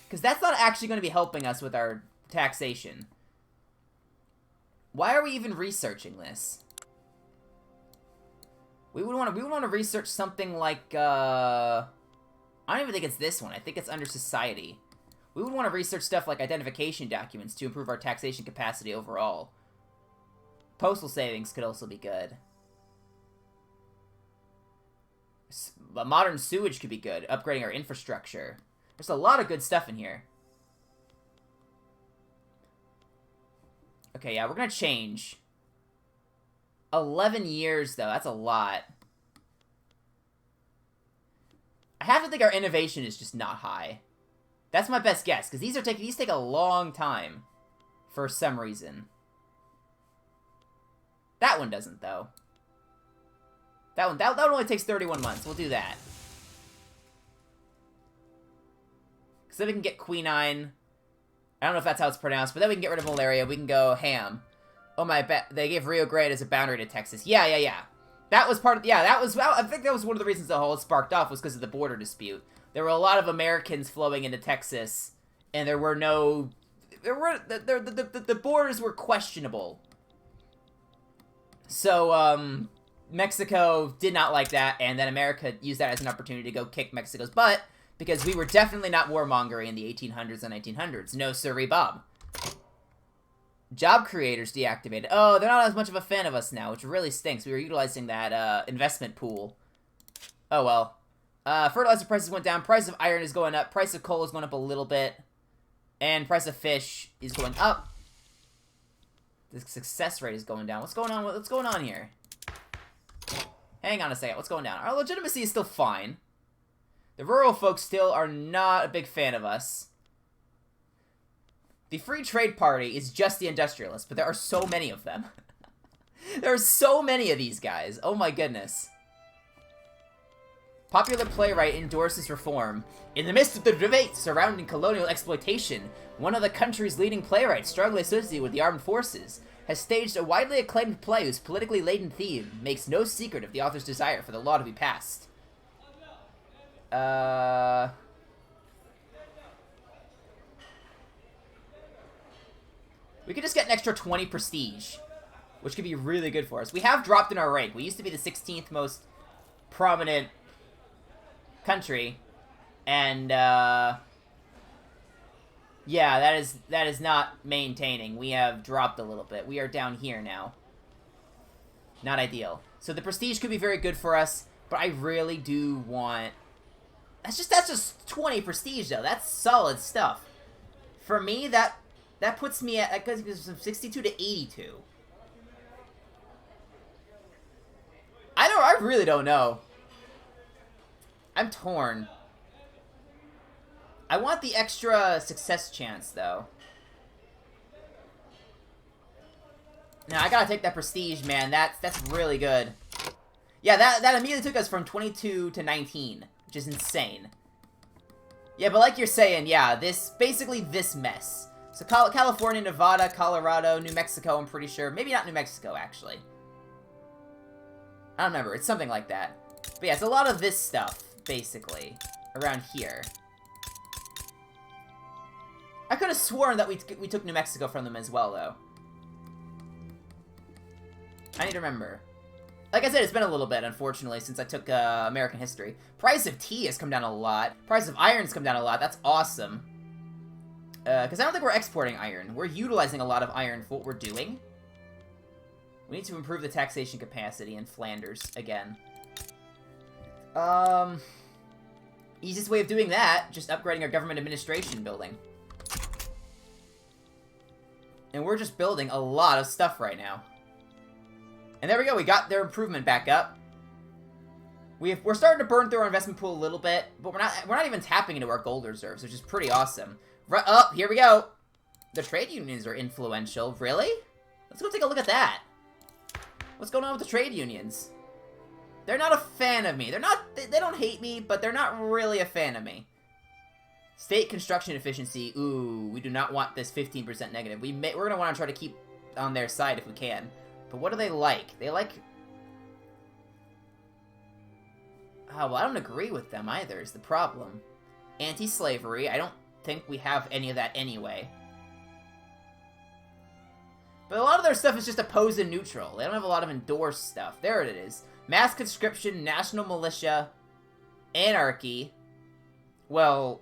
Because that's not actually going to be helping us with our taxation. Why are we even researching this? We would want to research something like, I don't even think it's this one. I think it's under society. We would want to research stuff like identification documents to improve our taxation capacity overall. Postal savings could also be good. Modern sewage could be good. Upgrading our infrastructure. There's a lot of good stuff in here. Okay, yeah, we're gonna change. 11 years, though. That's a lot. I have to think our innovation is just not high. That's my best guess, because these take a long time. For some reason. That one doesn't, though. That one only takes 31 months. We'll do that. Because then we can get quinine. I don't know if that's how it's pronounced, but then we can get rid of malaria. We can go ham. Oh my, they gave Rio Grande as a boundary to Texas. Yeah. That was part of, yeah, that was, well, I think that was one of the reasons the whole sparked off was because of the border dispute. There were a lot of Americans flowing into Texas, and there were no, the borders were questionable. So, Mexico did not like that, and then America used that as an opportunity to go kick Mexico's butt, because we were definitely not warmongering in the 1800s and 1900s. No sirree, Bob. Job creators deactivated. Oh, they're not as much of a fan of us now, which really stinks. We were utilizing that investment pool. Oh, well. Fertilizer prices went down. Price of iron is going up. Price of coal is going up a little bit. And price of fish is going up. The success rate is going down. What's going on? What's going on here? Hang on a second. What's going down? Our legitimacy is still fine. The rural folks still are not a big fan of us. The Free Trade Party is just the industrialists, but there are so many of them. There are so many of these guys. Oh my goodness. Popular playwright endorses reform. In the midst of the debate surrounding colonial exploitation, one of the country's leading playwrights, strongly associated with the armed forces, has staged a widely acclaimed play whose politically laden theme makes no secret of the author's desire for the law to be passed. We could just get an extra 20 prestige, which could be really good for us. We have dropped in our rank. We used to be the 16th most prominent country, and yeah, that is not maintaining. We have dropped a little bit. We are down here now. Not ideal. So the prestige could be very good for us, but I really do want. That's just 20 prestige though. That's solid stuff. For me, that puts me at, that goes from 62 to 82. I really don't know. I'm torn. I want the extra success chance, though. Now, I gotta take that prestige, man. That's really good. Yeah, that immediately took us from 22 to 19, which is insane. Yeah, but like you're saying, yeah, basically this mess. So California, Nevada, Colorado, New Mexico, I'm pretty sure. Maybe not New Mexico, actually. I don't remember. It's something like that. But yeah, it's a lot of this stuff, basically, around here. I could have sworn that we took New Mexico from them as well, though. I need to remember. Like I said, it's been a little bit, unfortunately, since I took American history. Price of tea has come down a lot. Price of iron's come down a lot. That's awesome. Because I don't think we're exporting iron. We're utilizing a lot of iron for what we're doing. We need to improve the taxation capacity in Flanders again. Easiest way of doing that, just upgrading our government administration building. And we're just building a lot of stuff right now. And there we go, we got their improvement back up. We're starting to burn through our investment pool a little bit, but we're not even tapping into our gold reserves, which is pretty awesome. Oh, here we go. The trade unions are influential. Really? Let's go take a look at that. What's going on with the trade unions? They're not a fan of me. They don't hate me, but they're not really a fan of me. State construction efficiency. Ooh, we do not want this 15% negative. We're going to want to try to keep on their side if we can. But what do they like? They like... Oh, well, I don't agree with them either, is the problem. Anti-slavery. I don't think we have any of that anyway. But a lot of their stuff is just opposed and neutral. They don't have a lot of endorsed stuff. There it is. Mass conscription, national militia, anarchy. Well...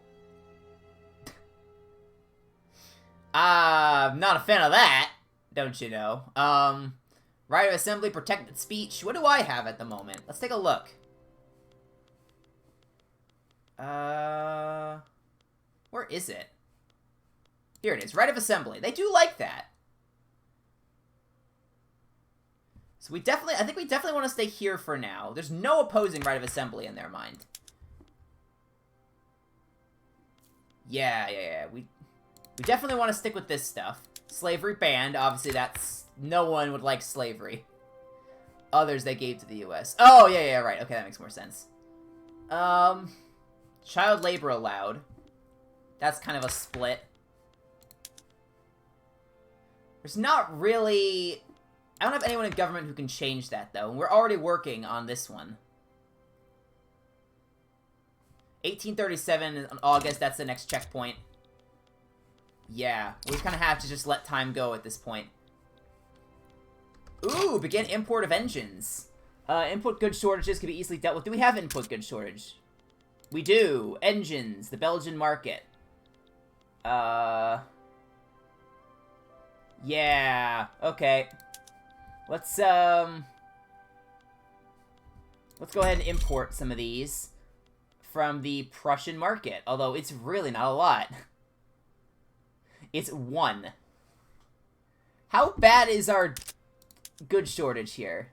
I'm not a fan of that, don't you know? Right of assembly, protected speech. What do I have at the moment? Let's take a look. Where is it? Here it is. Right of assembly. They do like that. So I think we definitely want to stay here for now. There's no opposing right of assembly in their mind. Yeah. We definitely want to stick with this stuff. Slavery banned. Obviously, no one would like slavery. Others they gave to the U.S. Oh, yeah, right. Okay, that makes more sense. Child labor allowed. That's kind of a split. There's not really... I don't have anyone in government who can change that, though. And we're already working on this one. 1837 in August, that's the next checkpoint. Yeah, we kind of have to just let time go at this point. Ooh, begin import of engines. Input goods shortages can be easily dealt with. Do we have input goods shortage? We do. Engines, the Belgian market. Yeah, okay. Let's go ahead and import some of these from the Prussian market. Although, it's really not a lot. It's 1. How bad is our goods shortage here?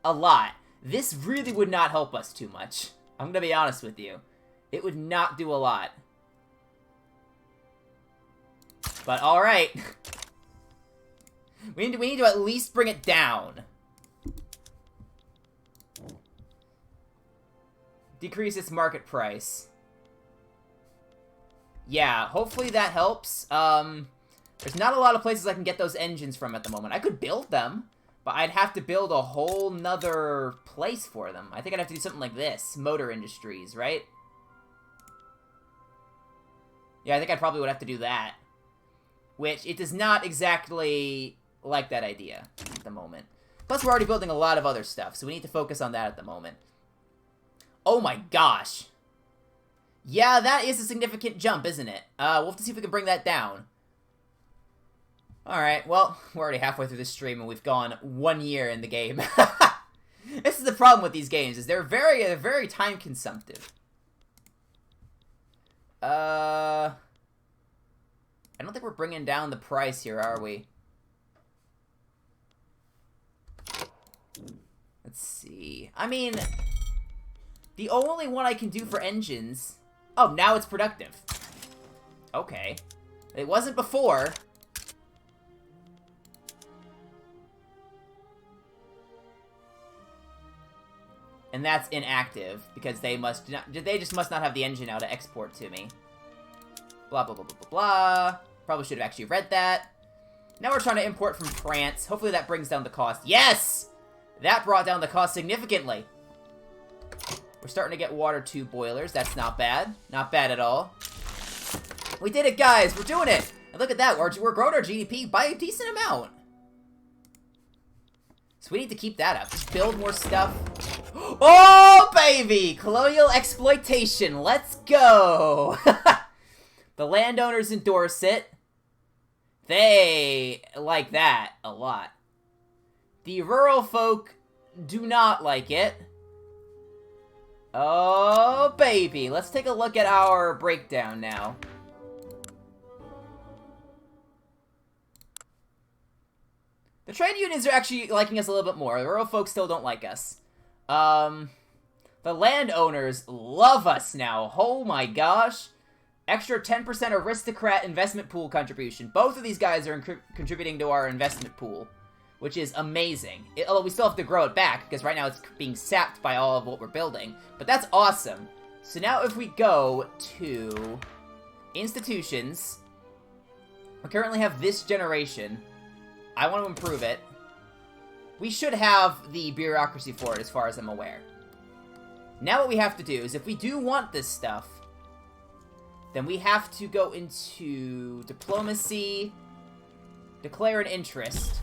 A lot. This really would not help us too much. I'm gonna be honest with you. It would not do a lot. But alright. We need to at least bring it down. Decrease its market price. Yeah, hopefully that helps. There's not a lot of places I can get those engines from at the moment. I could build them, but I'd have to build a whole nother place for them. I think I'd have to do something like this. Motor industries, right? Yeah, I think I probably would have to do that. Which, it does not exactly like that idea at the moment. Plus, we're already building a lot of other stuff, so we need to focus on that at the moment. Oh my gosh. Yeah, that is a significant jump, isn't it? We'll have to see if we can bring that down. Alright, well, we're already halfway through this stream and we've gone 1 year in the game. This is the problem with these games, is they're very time-consumptive. I don't think we're bringing down the price here, are we? Let's see. I mean, the only one I can do for engines... Oh, now it's productive. Okay. It wasn't before. And that's inactive, because they just must not have the engine now to export to me. Blah, blah, blah, blah, blah, blah. Probably should have actually read that. Now we're trying to import from France. Hopefully that brings down the cost. Yes! That brought down the cost significantly. We're starting to get water tube boilers. That's not bad. Not bad at all. We did it, guys! We're doing it! And look at that. We're growing our GDP by a decent amount. So we need to keep that up. Just build more stuff. Oh, baby! Colonial exploitation. Let's go! The landowners endorse it. They like that a lot. The rural folk do not like it. Oh, baby. Let's take a look at our breakdown now. The trade unions are actually liking us a little bit more. The rural folks still don't like us. The landowners love us now. Oh my gosh. Extra 10% aristocrat investment pool contribution. Both of these guys are contributing to our investment pool, which is amazing. Although we still have to grow it back, because right now it's being sapped by all of what we're building. But that's awesome. So now if we go to institutions, we currently have this generation. I want to improve it. We should have the bureaucracy for it, as far as I'm aware. Now what we have to do is, if we do want this stuff, then we have to go into diplomacy, declare an interest.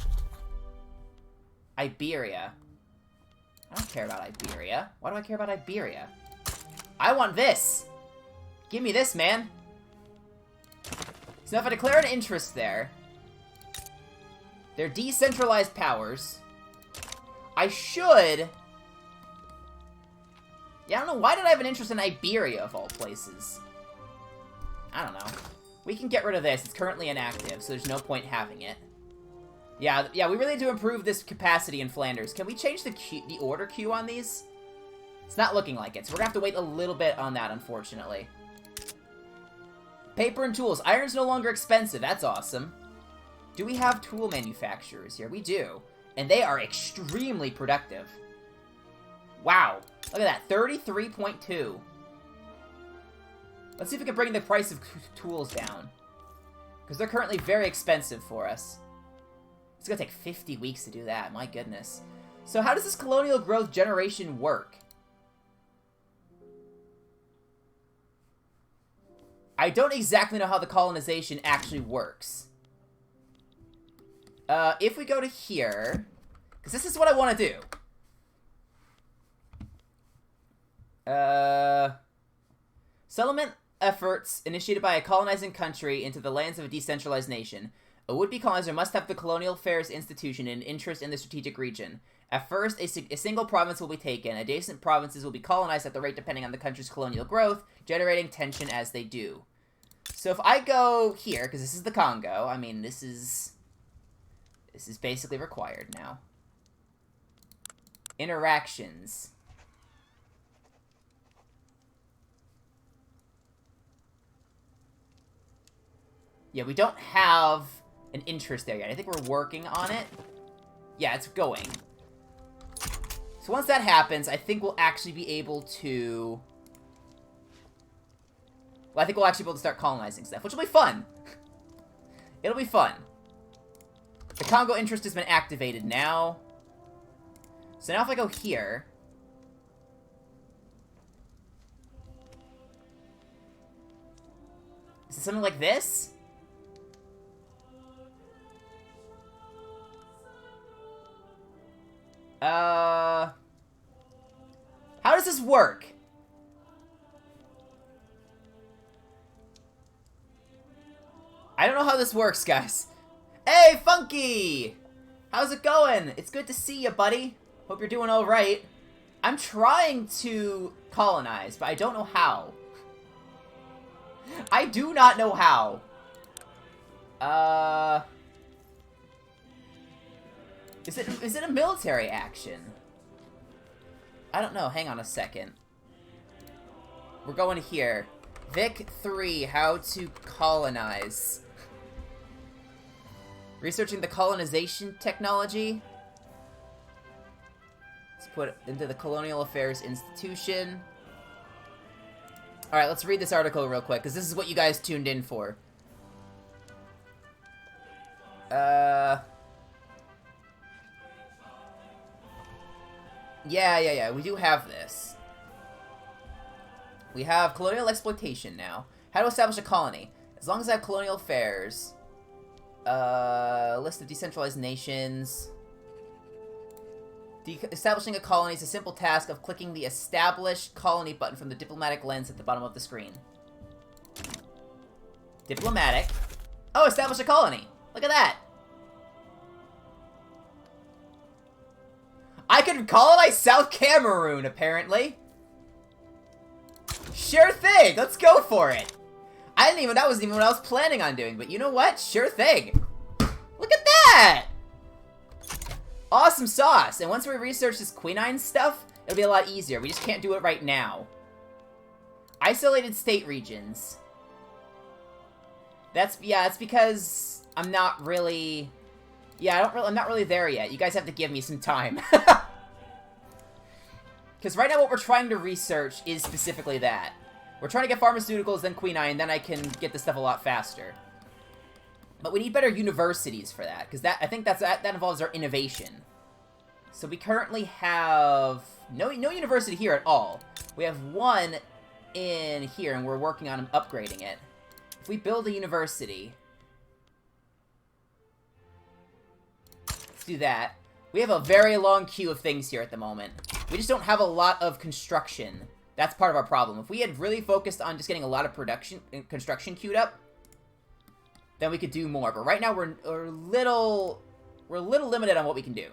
Iberia. I don't care about Iberia. Why do I care about Iberia? I want this! Give me this, man! So now if I declare an interest there, they're decentralized powers. I should... Yeah, I don't know, why did I have an interest in Iberia, of all places? I don't know. We can get rid of this. It's currently inactive, so there's no point having it. Yeah, we really need to improve this capacity in Flanders. Can we change the order queue on these? It's not looking like it, so we're gonna have to wait a little bit on that, unfortunately. Paper and tools. Iron's no longer expensive. That's awesome. Do we have tool manufacturers here? We do. And they are extremely productive. Wow. Look at that. 33.2. Let's see if we can bring the price of tools down. Because they're currently very expensive for us. It's gonna take 50 weeks to do that. My goodness. So how does this colonial growth generation work? I don't exactly know how the colonization actually works. If we go to here, because this is what I want to do. Settlement efforts initiated by a colonizing country into the lands of a decentralized nation. A would-be colonizer must have the colonial affairs institution and interest in the strategic region. At first, a single province will be taken. Adjacent provinces will be colonized at the rate depending on the country's colonial growth, generating tension as they do. So if I go here, because this is the Congo, I mean, this is basically required now. Interactions. Yeah, we don't have an interest there yet. I think we're working on it. Yeah, it's going. So once that happens, I think we'll actually be able to... Well, I think we'll actually be able to start colonizing stuff, which will be fun. It'll be fun. The Congo interest has been activated now. So now if I go here... Is it something like this? How does this work? I don't know how this works, guys. Hey, Funky! How's it going? It's good to see you, buddy. Hope you're doing alright. I'm trying to colonize, but I don't know how. I do not know how. Is it a military action? I don't know. Hang on a second. We're going here. Vic 3, how to colonize. Researching the colonization technology. Let's put it into the Colonial Affairs Institution. Alright, let's read this article real quick, because this is what you guys tuned in for. Yeah, we do have this. We have colonial exploitation now. How to establish a colony. As long as I have colonial affairs. List of decentralized nations. Establishing a colony is a simple task of clicking the Establish Colony button from the diplomatic lens at the bottom of the screen. Diplomatic. Oh, establish a colony. Look at that. I can colonize South Cameroon, apparently. Sure thing. Let's go for it. That wasn't even what I was planning on doing, but you know what? Sure thing. Look at that. Awesome sauce. And once we research this quinine stuff, it'll be a lot easier. We just can't do it right now. Isolated state regions. That's because I'm not really... Yeah, I'm not really there yet. You guys have to give me some time. Because right now what we're trying to research is specifically that. We're trying to get pharmaceuticals, then quinine, then I can get this stuff a lot faster. But we need better universities for that, because I think that involves our innovation. So we currently have no university here at all. We have one in here, and we're working on upgrading it. If we build a university... Let's do that. We have a very long queue of things here at the moment. We just don't have a lot of construction. That's part of our problem. If we had really focused on just getting a lot of construction queued up, then we could do more. But right now we're a little limited on what we can do.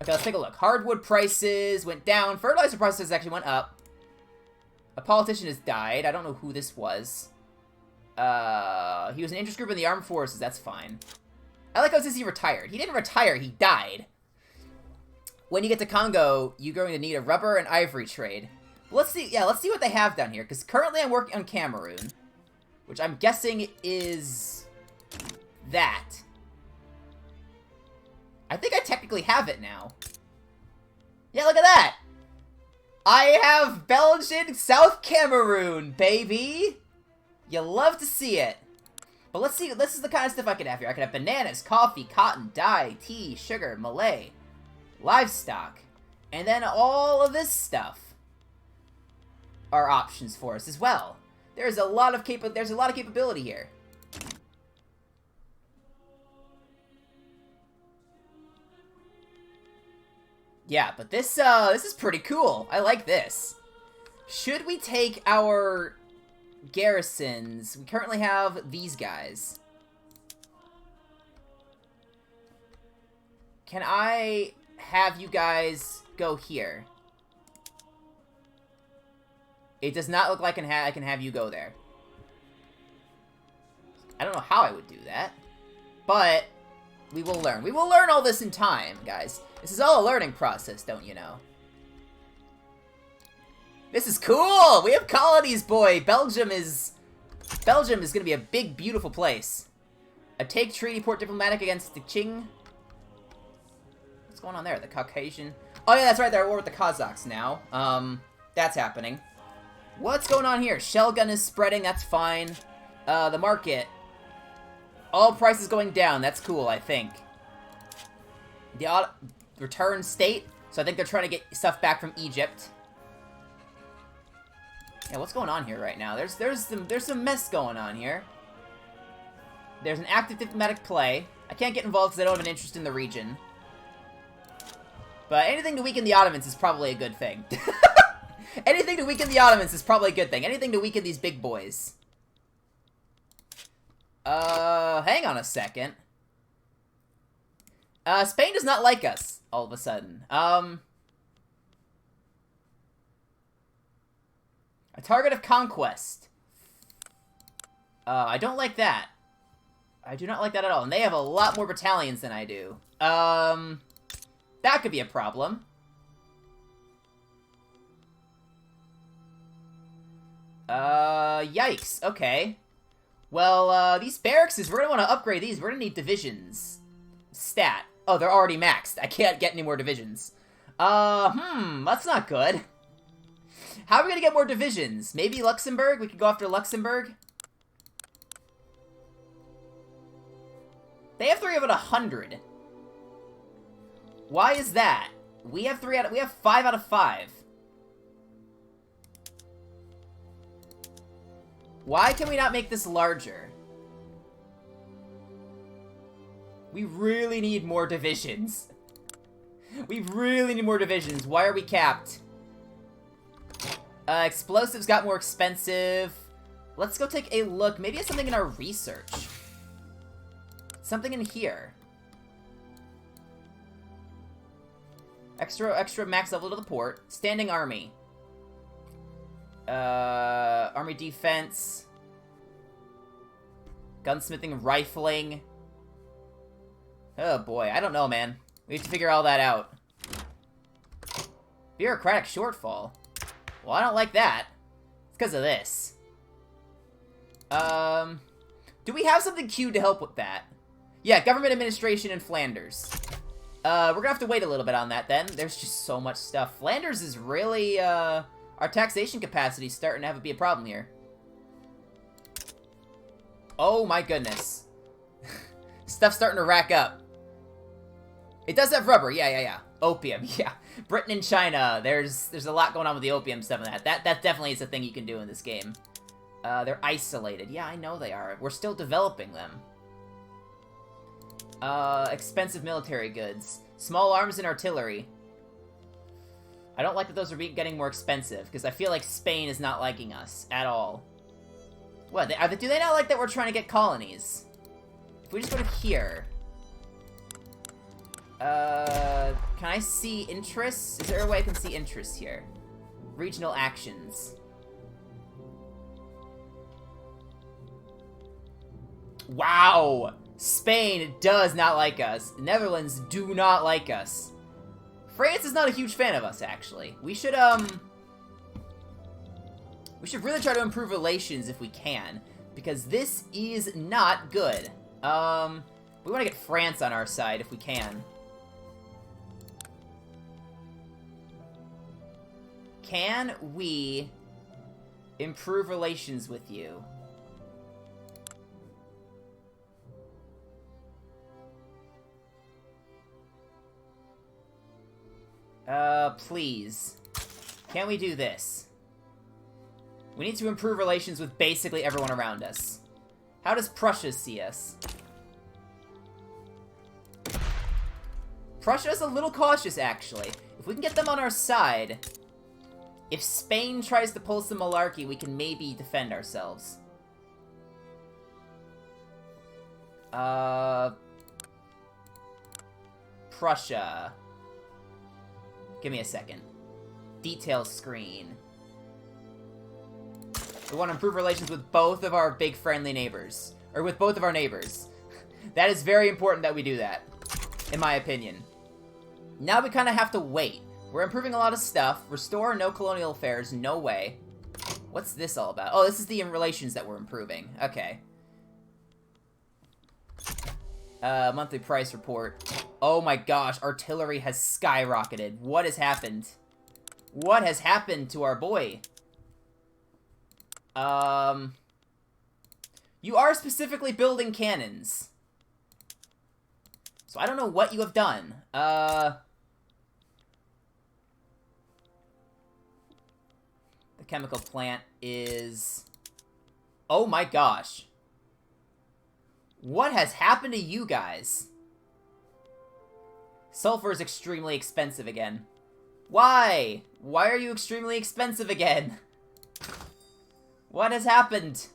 Okay, let's take a look. Hardwood prices went down. Fertilizer prices actually went up. A politician has died. I don't know who this was. He was an interest group in the armed forces. That's fine. I like how it says he retired. He didn't retire. He died. When you get to Congo, you're going to need a rubber and ivory trade. Let's see. Yeah, let's see what they have down here. Because currently I'm working on Cameroon, which I'm guessing is that. I think I technically have it now. Yeah, look at that. I have Belgian South Cameroon, baby. You love to see it. But let's see. This is the kind of stuff I could have here. I could have bananas, coffee, cotton, dye, tea, sugar, Malay, livestock, and then all of this stuff are options for us as well. There's a lot of capability here. Yeah, but this is pretty cool. I like this. Should we take our garrisons? We currently have these guys. Can I have you guys go here? It does not look like I can have you go there. I don't know how I would do that, but we will learn. We will learn all this in time, guys. This is all a learning process, don't you know? This is cool! We have colonies, boy! Belgium is gonna be a big, beautiful place. A take treaty port diplomatic against the Qing. What's going on there? The Caucasian... Oh yeah, that's right, they're at war with the Kazakhs now. That's happening. What's going on here? Shell gun is spreading, that's fine. The market. All prices going down, that's cool, I think. The return state, so I think they're trying to get stuff back from Egypt. Yeah, what's going on here right now? There's some mess going on here. There's an active diplomatic play. I can't get involved because I don't have an interest in the region. But anything to weaken the Ottomans is probably a good thing. Anything to weaken the Ottomans is probably a good thing. Anything to weaken these big boys. Hang on a second. Spain does not like us, all of a sudden. A target of conquest. I don't like that. I do not like that at all. And they have a lot more battalions than I do. That could be a problem. Yikes. Okay. Well, these barracks, we're gonna want to upgrade these. We're gonna need divisions. Stat. Oh, they're already maxed. I can't get any more divisions. That's not good. How are we gonna get more divisions? Maybe Luxembourg? We could go after Luxembourg? They have 3 out of 100. Why is that? We have 5 out of 5. Why can we not make this larger? We really need more divisions. We really need more divisions. Why are we capped? Explosives got more expensive. Let's go take a look. Maybe it's something in our research. Something in here. Extra max level to the port. Standing army. Army defense. Gunsmithing, rifling. Oh boy, I don't know, man. We have to figure all that out. Bureaucratic shortfall. Well, I don't like that. It's because of this. Do we have something queued to help with that? Yeah, government administration in Flanders. We're gonna have to wait a little bit on that then. There's just so much stuff. Flanders is really, our taxation capacity is starting to be a problem here. Oh my goodness. Stuff's starting to rack up. It does have rubber, yeah. Opium, yeah. Britain and China, there's a lot going on with the opium stuff and that. That definitely is a thing you can do in this game. They're isolated. Yeah, I know they are. We're still developing them. Expensive military goods. Small arms and artillery. I don't like that those are getting more expensive, because I feel like Spain is not liking us at all. What, do they not like that we're trying to get colonies? If we just go to here... can I see interests? Is there a way I can see interests here? Regional actions. Wow! Spain does not like us. The Netherlands do not like us. France is not a huge fan of us, actually. We should really try to improve relations if we can, because this is not good. We want to get France on our side if we can. Can we improve relations with you? Please. Can we do this? We need to improve relations with basically everyone around us. How does Prussia see us? Prussia is a little cautious, actually. If we can get them on our side, if Spain tries to pull some malarkey, we can maybe defend ourselves. Prussia. Give me a second. Details screen. We want to improve relations with both of our big friendly neighbors. Or with both of our neighbors. That is very important that we do that, in my opinion. Now we kind of have to wait. We're improving a lot of stuff. Restore no colonial affairs. No way. What's this all about? Oh, this is the relations that we're improving. Okay. Monthly price report. Oh my gosh, artillery has skyrocketed. What has happened? What has happened to our boy? You are specifically building cannons. So I don't know what you have done. The chemical plant is... Oh my gosh. What has happened to you guys? Sulfur is extremely expensive again. Why? Why are you extremely expensive again? What has happened?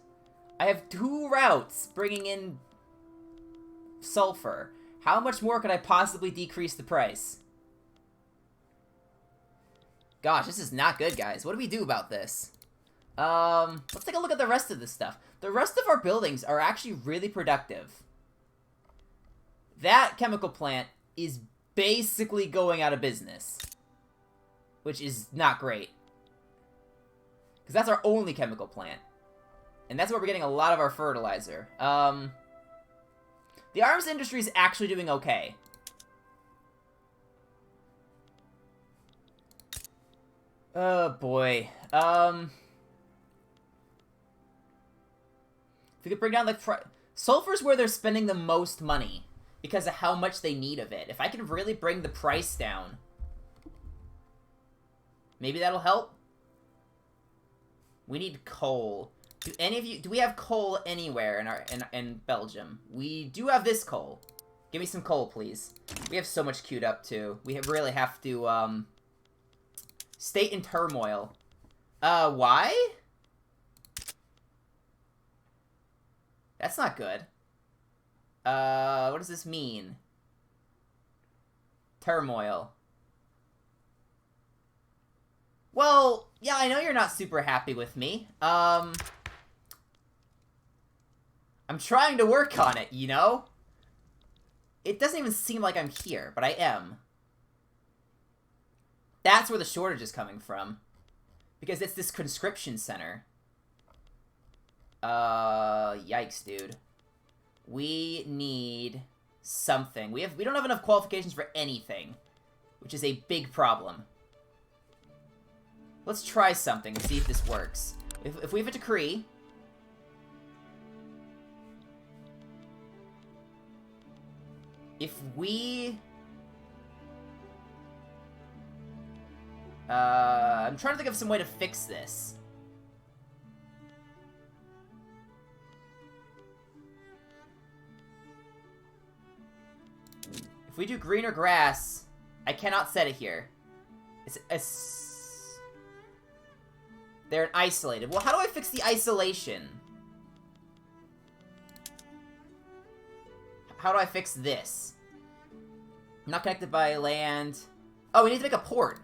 I have 2 routes bringing in sulfur. How much more could I possibly decrease the price? Gosh, this is not good, guys. What do we do about this? Let's take a look at the rest of this stuff. The rest of our buildings are actually really productive. That chemical plant is basically going out of business, which is not great. Because that's our only chemical plant. And that's where we're getting a lot of our fertilizer. The arms industry is actually doing okay. Oh, boy. If we could bring down the price... Sulfur's where they're spending the most money because of how much they need of it. If I can really bring the price down, maybe that'll help. We need coal. Do any of you... Do we have coal anywhere in Belgium? We do have this coal. Give me some coal, please. We have so much queued up, too. We really have to, State in turmoil. Why? That's not good. What does this mean? Turmoil. Well, yeah, I know you're not super happy with me. I'm trying to work on it, you know? It doesn't even seem like I'm here, but I am. That's where the shortage is coming from. Because it's this conscription center. Yikes, dude. We need something. We don't have enough qualifications for anything, which is a big problem. Let's try something and see if this works. If we have a decree... If we... I'm trying to think of some way to fix this. If we do greener grass, I cannot set it here. They're isolated. Well, how do I fix the isolation? How do I fix this? Not connected by land. Oh, we need to make a port.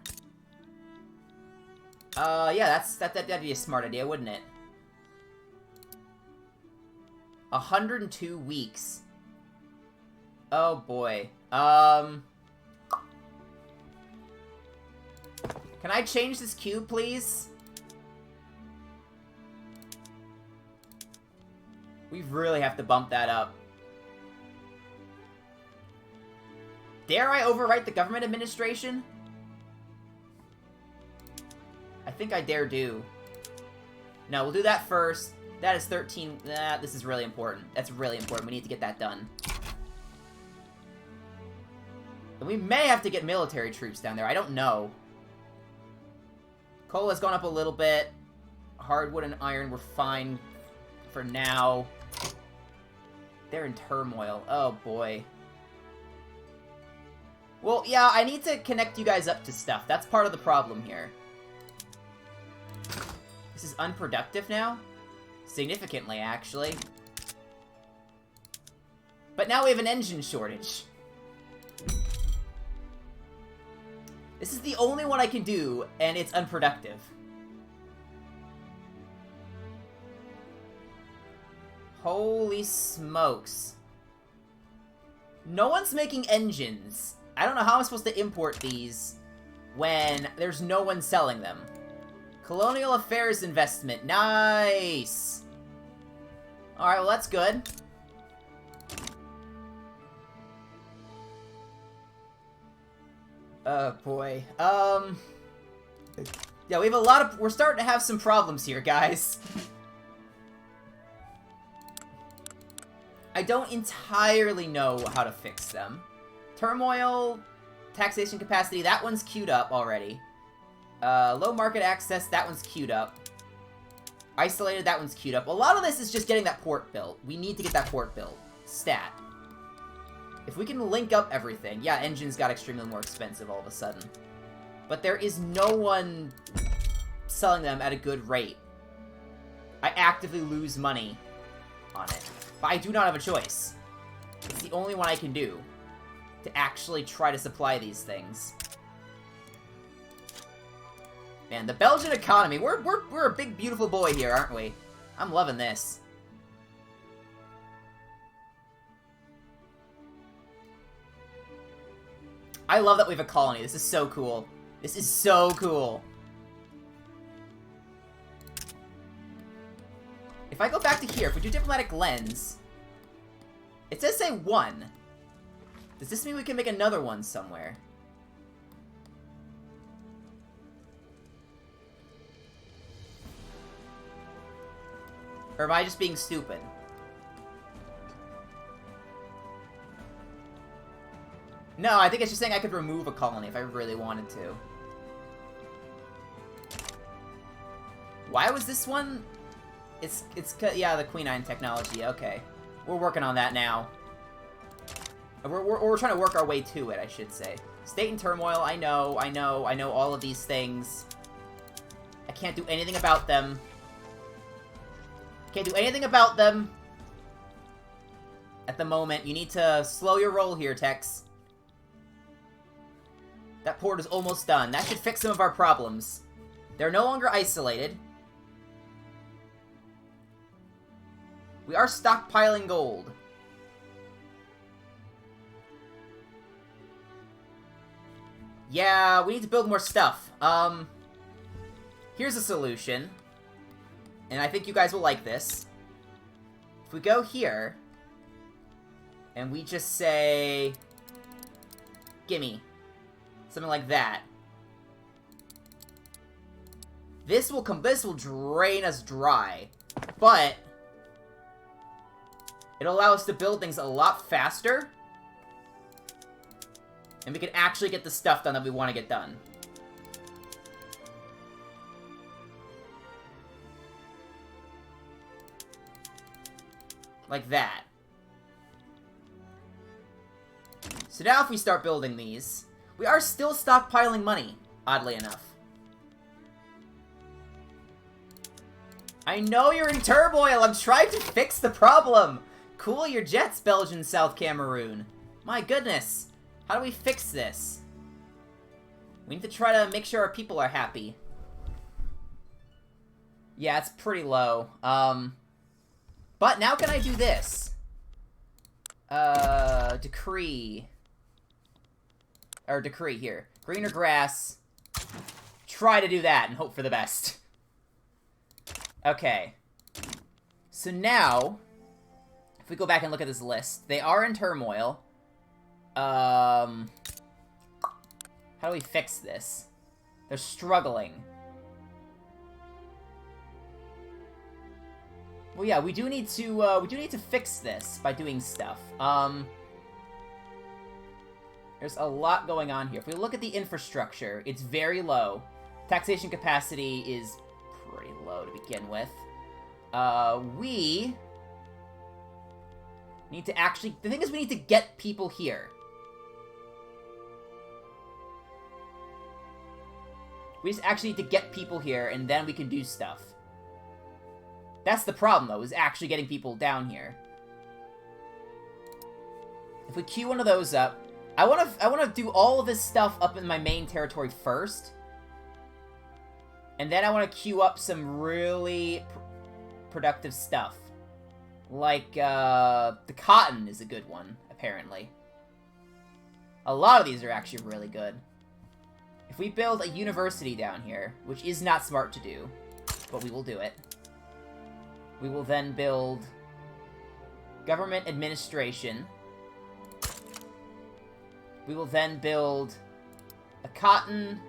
Yeah, that'd be a smart idea, wouldn't it? 102 weeks. Oh boy. Can I change this cube, please? We really have to bump that up. Dare I overwrite the government administration? I think I dare do. No, we'll do that first. That is 13. This is really important. That's really important. We need to get that done. And we may have to get military troops down there. I don't know. Coal has gone up a little bit. Hardwood and iron were fine for now. They're in turmoil. Oh, boy. Well, yeah, I need to connect you guys up to stuff. That's part of the problem here. This is unproductive now? Significantly, actually. But now we have an engine shortage. This is the only one I can do, and it's unproductive. Holy smokes. No one's making engines. I don't know how I'm supposed to import these when there's no one selling them. Colonial Affairs investment. Nice! Alright, well that's good. Oh boy. Yeah, we have a lot of... We're starting to have some problems here, guys. I don't entirely know how to fix them. Turmoil, taxation capacity, that one's queued up already. Low market access, that one's queued up. Isolated, that one's queued up. A lot of this is just getting that port built. We need to get that port built. Stat. If we can link up everything... Yeah, engines got extremely more expensive all of a sudden. But there is no one selling them at a good rate. I actively lose money on it. But I do not have a choice. It's the only one I can do to actually try to supply these things. Man, the Belgian economy, we're a big, beautiful boy here, aren't we? I'm loving this. I love that we have a colony. This is so cool. This is so cool. If I go back to here, if we do diplomatic lens, it says say 1. Does this mean we can make another one somewhere? Or am I just being stupid? No, I think it's just saying I could remove a colony if I really wanted to. Why was this one? It's yeah, the Queen Anne technology, okay. We're working on that now. We're trying to work our way to it, I should say. State in turmoil, I know all of these things. I can't do anything about them. Can't do anything about them at the moment. You need to slow your roll here, Tex. That port is almost done. That should fix some of our problems. They're no longer isolated. We are stockpiling gold. Yeah, we need to build more stuff. Here's a solution. And I think you guys will like this. If we go here, and we just say, gimme. Something like that. This will drain us dry. But it'll allow us to build things a lot faster. And we can actually get the stuff done that we want to get done. Like that. So now if we start building these, we are still stockpiling money, oddly enough. I know you're in turmoil! I'm trying to fix the problem! Cool your jets, Belgian South Cameroon. My goodness. How do we fix this? We need to try to make sure our people are happy. Yeah, it's pretty low. But But now can I do this? Decree. Or decree here. Greener grass. Try to do that and hope for the best. Okay. So now, if we go back and look at this list, they are in turmoil. How do we fix this? They're struggling. Well, yeah, we do need to fix this by doing stuff. There's a lot going on here. If we look at the infrastructure, it's very low. Taxation capacity is pretty low to begin with. We need to actually... The thing is, we need to get people here. We just actually need to get people here, and then we can do stuff. That's the problem, though, is actually getting people down here. If we queue one of those up... I want to do all of this stuff up in my main territory first. And then I want to queue up some really productive stuff. Like, the cotton is a good one, apparently. A lot of these are actually really good. If we build a university down here, which is not smart to do, but we will do it. We will then build government administration. We will then build a cotton...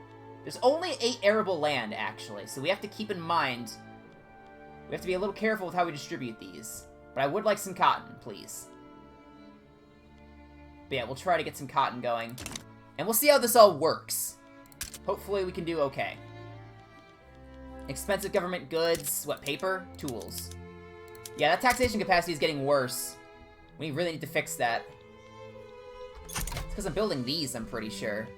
There's only 8 arable land, actually, so we have to keep in mind... We have to be a little careful with how we distribute these. But I would like some cotton, please. But yeah, we'll try to get some cotton going. And we'll see how this all works. Hopefully we can do okay. Expensive government goods. What, paper? Tools. Yeah, that taxation capacity is getting worse. We really need to fix that. It's because I'm building these, I'm pretty sure.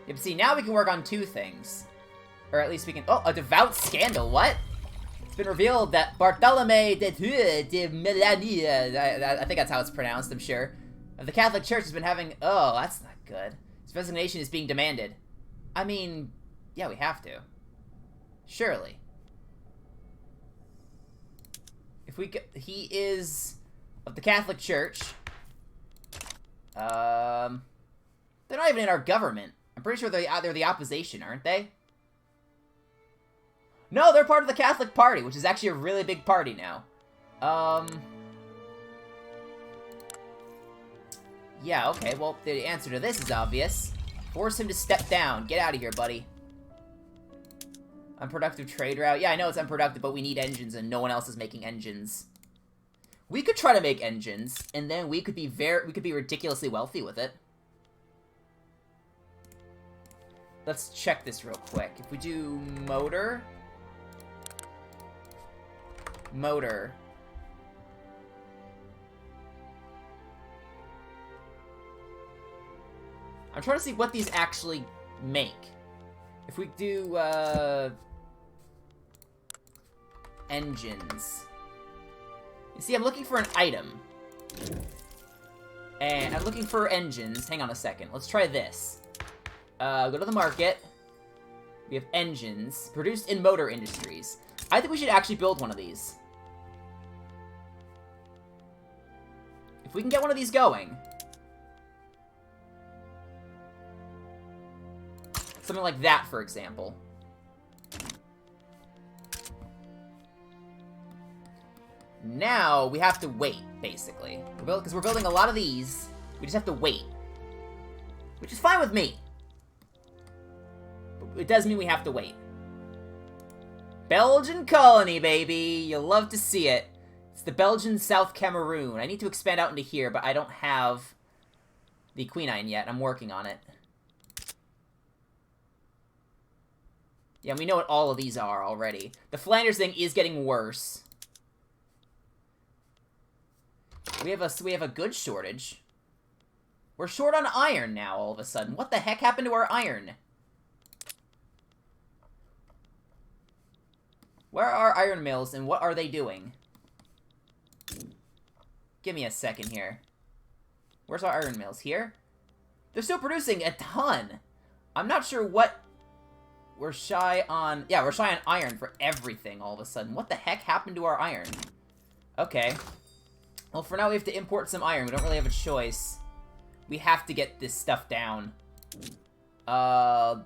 Yeah, but see, now we can work on 2 things. Or at least we can... Oh, a devout scandal, what? It's been revealed that Bartholomew de Melania, I think that's how it's pronounced, I'm sure, of the Catholic Church has been having... Oh, that's not good. His resignation is being demanded. I mean, yeah, we have to. Surely. If we... He is of the Catholic Church. They're not even in our government. I'm pretty sure they're the opposition, aren't they? No, they're part of the Catholic Party, which is actually a really big party now. Yeah, okay, well, the answer to this is obvious. Force him to step down. Get out of here, buddy. Unproductive trade route. Yeah, I know it's unproductive, but we need engines, and no one else is making engines. We could try to make engines, and then we could be ridiculously wealthy with it. Let's check this real quick. If we do motor... Motor. I'm trying to see what these actually make. If we do, engines. You see, I'm looking for an item. And I'm looking for engines. Hang on a second. Let's try this. Go to the market. We have engines. Produced in motor industries. I think we should actually build one of these. If we can get one of these going. Something like that, for example. Now, we have to wait, basically. Because we're building a lot of these. We just have to wait. Which is fine with me. But it does mean we have to wait. Belgian colony, baby! You'll love to see it. It's the Belgian South Cameroon. I need to expand out into here, but I don't have the quinine yet. I'm working on it. Yeah, we know what all of these are already. The Flanders thing is getting worse. We have a goods shortage. We're short on iron now, all of a sudden. What the heck happened to our iron? Where are iron mills, and what are they doing? Give me a second here. Where's our iron mills? Here? They're still producing a ton. I'm not sure what we're shy on... Yeah, we're shy on iron for everything all of a sudden. What the heck happened to our iron? Okay. Well, for now we have to import some iron. We don't really have a choice. We have to get this stuff down.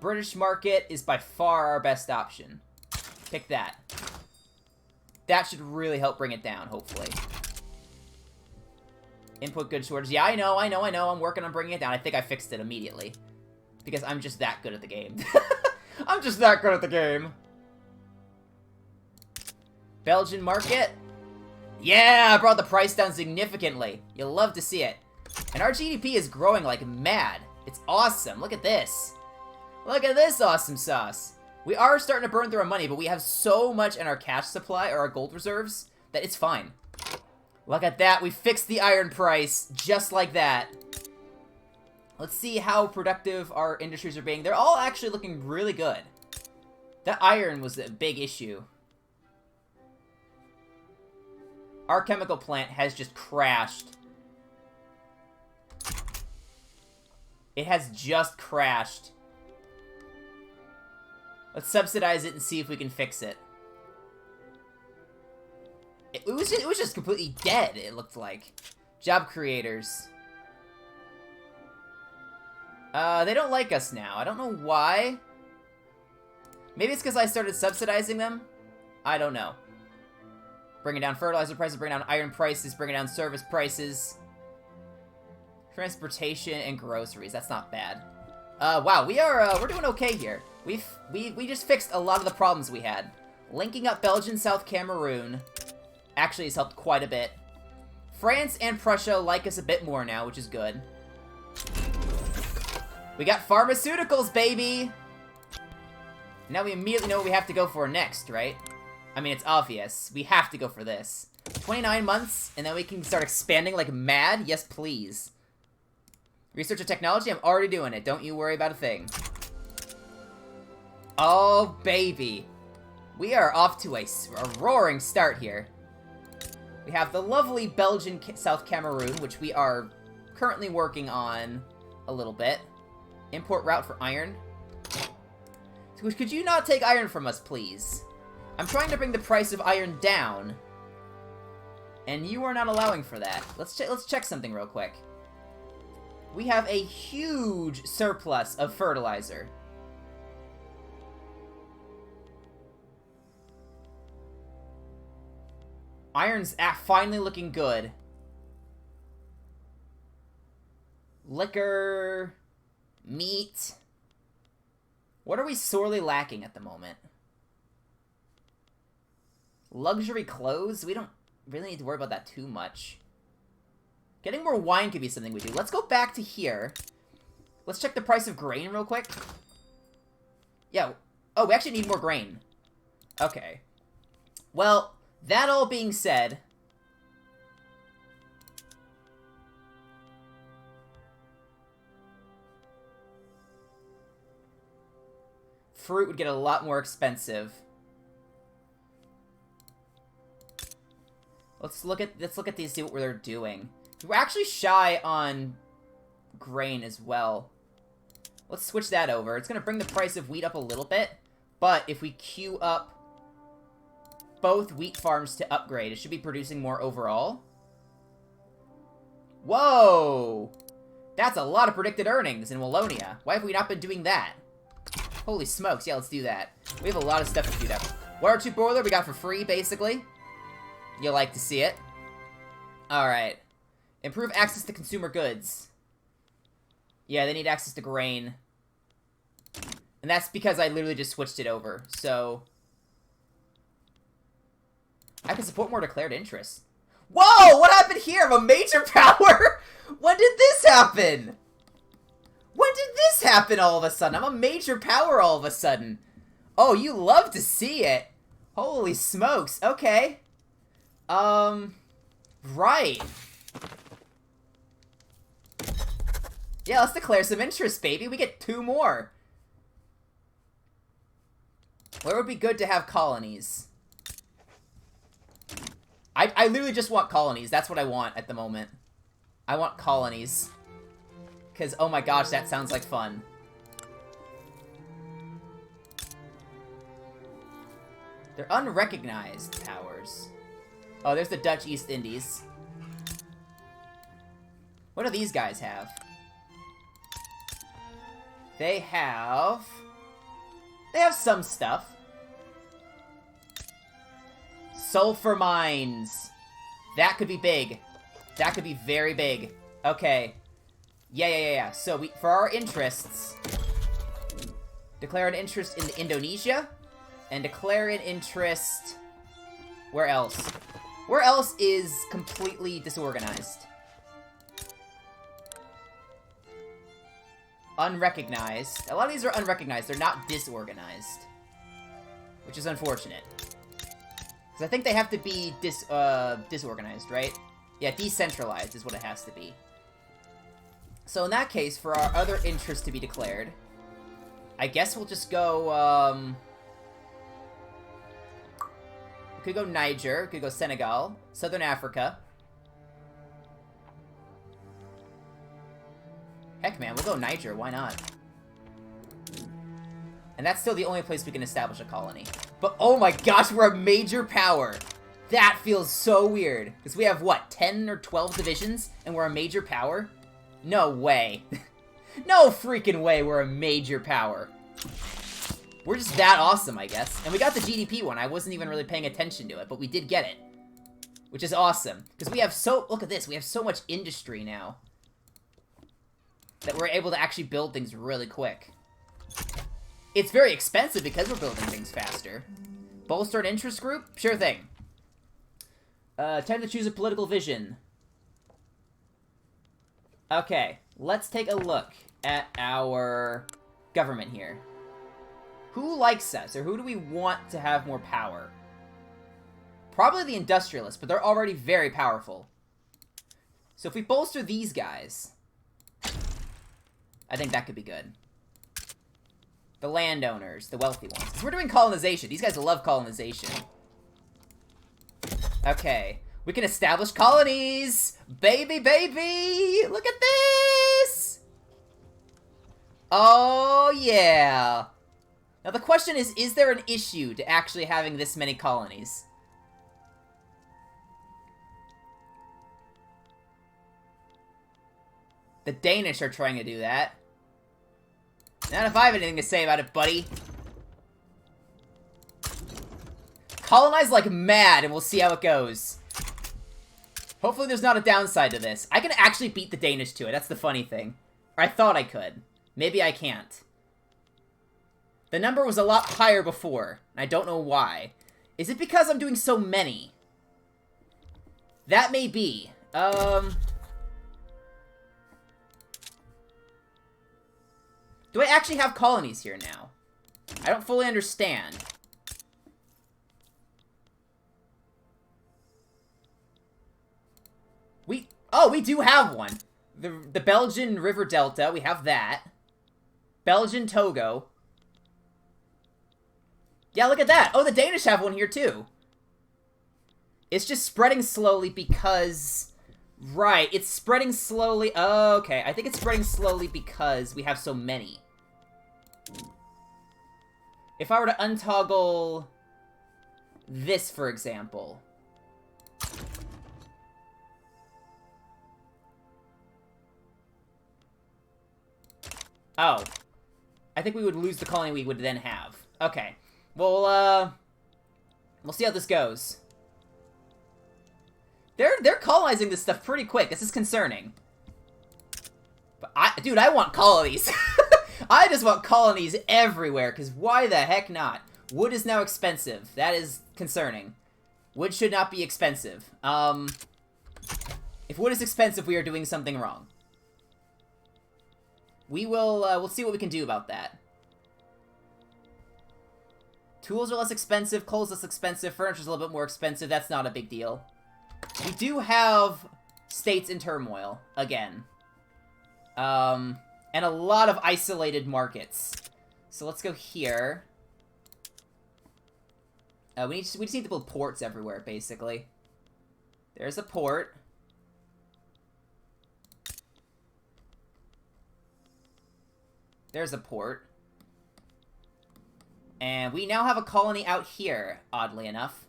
British market is by far our best option. Pick that. That should really help bring it down, hopefully. Input goods shortage. Yeah, I know. I'm working on bringing it down. I think I fixed it immediately. Because I'm just that good at the game. I'm just that good at the game. Belgian market. Yeah, I brought the price down significantly. You'll love to see it. And our GDP is growing like mad. It's awesome. Look at this. Look at this awesome sauce. We are starting to burn through our money, but we have so much in our cash supply, or our gold reserves, that it's fine. Look at that. We fixed the iron price just like that. Let's see how productive our industries are being. They're all actually looking really good. That iron was a big issue. Our chemical plant has just crashed. It has just crashed. Let's subsidize it and see if we can fix it. It was just completely dead, it looked like. Job creators. They don't like us now. I don't know why. Maybe it's because I started subsidizing them? I don't know. Bringing down fertilizer prices, bringing down iron prices, bringing down service prices. Transportation and groceries. That's not bad. Wow, we're doing okay here. We just fixed a lot of the problems we had. Linking up Belgium, South Cameroon actually has helped quite a bit. France and Prussia like us a bit more now, which is good. We got pharmaceuticals, baby! Now we immediately know what we have to go for next, right? I mean, it's obvious. We have to go for this. 29 months, and then we can start expanding like mad? Yes, please. Research and technology? I'm already doing it. Don't you worry about a thing. Oh, baby. We are off to a roaring start here. We have the lovely Belgian South Cameroon, which we are currently working on a little bit. Import route for iron. So could you not take iron from us, please? I'm trying to bring the price of iron down, and you are not allowing for that. Let's check something real quick. We have a huge surplus of fertilizer. Iron's finally looking good. Liquor, meat. What are we sorely lacking at the moment? Luxury clothes? We don't really need to worry about that too much. Getting more wine could be something we do. Let's go back to here. Let's check the price of grain real quick. Yeah. Oh, we actually need more grain. Okay. Well, that all being said... fruit would get a lot more expensive. Let's look at these, see what they're doing. We're actually shy on grain as well. Let's switch that over. It's gonna bring the price of wheat up a little bit, but if we queue up both wheat farms to upgrade, it should be producing more overall. Whoa! That's a lot of predicted earnings in Wallonia. Why have we not been doing that? Holy smokes, yeah, let's do that. We have a lot of stuff to do up. Water tube boiler we got for free, basically. You'll like to see it. Alright. Improve access to consumer goods. Yeah, they need access to grain. And that's because I literally just switched it over, so... I can support more declared interests. Whoa! What happened here? I'm a major power? When did this happen? When did this happen all of a sudden? I'm a major power all of a sudden. Oh, you love to see it. Holy smokes. Okay. Right. Yeah, let's declare some interest, baby. We get 2 more. Where would be good to have colonies? I literally just want colonies. That's what I want at the moment. I want colonies. Because, oh my gosh, that sounds like fun. They're unrecognized powers. Oh, there's the Dutch East Indies. What do these guys have? They have some stuff. Sulfur mines. That could be big. That could be very big. Okay. Yeah. So for our interests, declare an interest in Indonesia, and declare an interest... Where else? Where else is completely disorganized? Unrecognized. A lot of these are unrecognized. They're not disorganized. Which is unfortunate. Because I think they have to be disorganized, right? Yeah, decentralized is what it has to be. So in that case, for our other interests to be declared, I guess we'll just go, we could go Niger, we could go Senegal, Southern Africa. Heck, man, we'll go Niger, why not? And that's still the only place we can establish a colony. But, oh my gosh, we're a major power! That feels so weird. Because we have, what, 10 or 12 divisions, and we're a major power? No way. No freaking way we're a major power. We're just that awesome, I guess. And we got the GDP one. I wasn't even really paying attention to it, but we did get it. Which is awesome. Because we have look at this, we have so much industry now. That we're able to actually build things really quick. It's very expensive because we're building things faster. Bolster an interest group? Sure thing. Time to choose a political vision. Okay, let's take a look at our government here. Who likes us, or who do we want to have more power? Probably the industrialists, but they're already very powerful. So if we bolster these guys, I think that could be good. The landowners, the wealthy ones. 'Cause we're doing colonization. These guys love colonization. Okay. We can establish colonies! Baby, baby! Look at this! Oh, yeah. Now, the question is there an issue to actually having this many colonies? The Danish are trying to do that. Not if I have anything to say about it, buddy. Colonize like mad, and we'll see how it goes. Hopefully there's not a downside to this. I can actually beat the Danish to it. That's the funny thing. Or I thought I could. Maybe I can't. The number was a lot higher before, and I don't know why. Is it because I'm doing so many? That may be. Do I actually have colonies here now? I don't fully understand. We do have one. The Belgian River Delta, we have that. Belgian Togo. Yeah, look at that. Oh, the Danish have one here too. It's just spreading slowly because... Right, it's spreading slowly. Oh, okay, I think it's spreading slowly because we have so many. If I were to untoggle this, for example... Oh. I think we would lose the colony we would then have. Okay. Well, we'll see how this goes. They're colonizing this stuff pretty quick. This is concerning. But dude, I want colonies. I just want colonies everywhere, because why the heck not? Wood is now expensive. That is concerning. Wood should not be expensive. If wood is expensive, we are doing something wrong. We will, we'll see what we can do about that. Tools are less expensive, coal's less expensive, furniture's a little bit more expensive, that's not a big deal. We do have states in turmoil, again. And a lot of isolated markets. So let's go here. We just need to build ports everywhere, basically. There's a port. There's a port. And we now have a colony out here, oddly enough.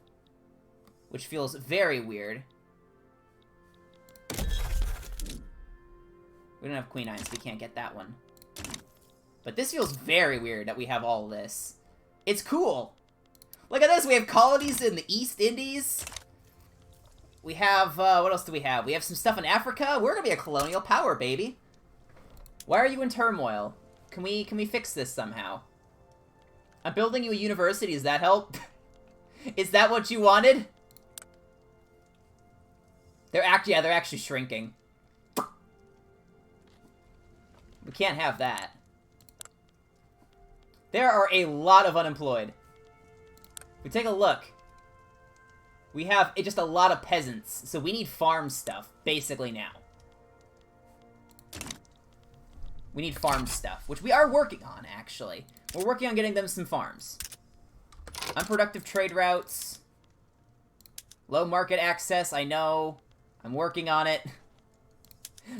Which feels very weird. We don't have Queen Anne, so we can't get that one. But this feels very weird that we have all this. It's cool! Look at this! We have colonies in the East Indies. We have, what else do we have? We have some stuff in Africa. We're gonna be a colonial power, baby. Why are you in turmoil? Can we fix this somehow? I'm building you a university, does that help? Is that what you wanted? They're actually shrinking. We can't have that. There are a lot of unemployed. If we take a look, we have just a lot of peasants, so we need farm stuff, basically now. We need farm stuff, which we are working on, actually. We're working on getting them some farms. Unproductive trade routes. Low market access, I know. I'm working on it.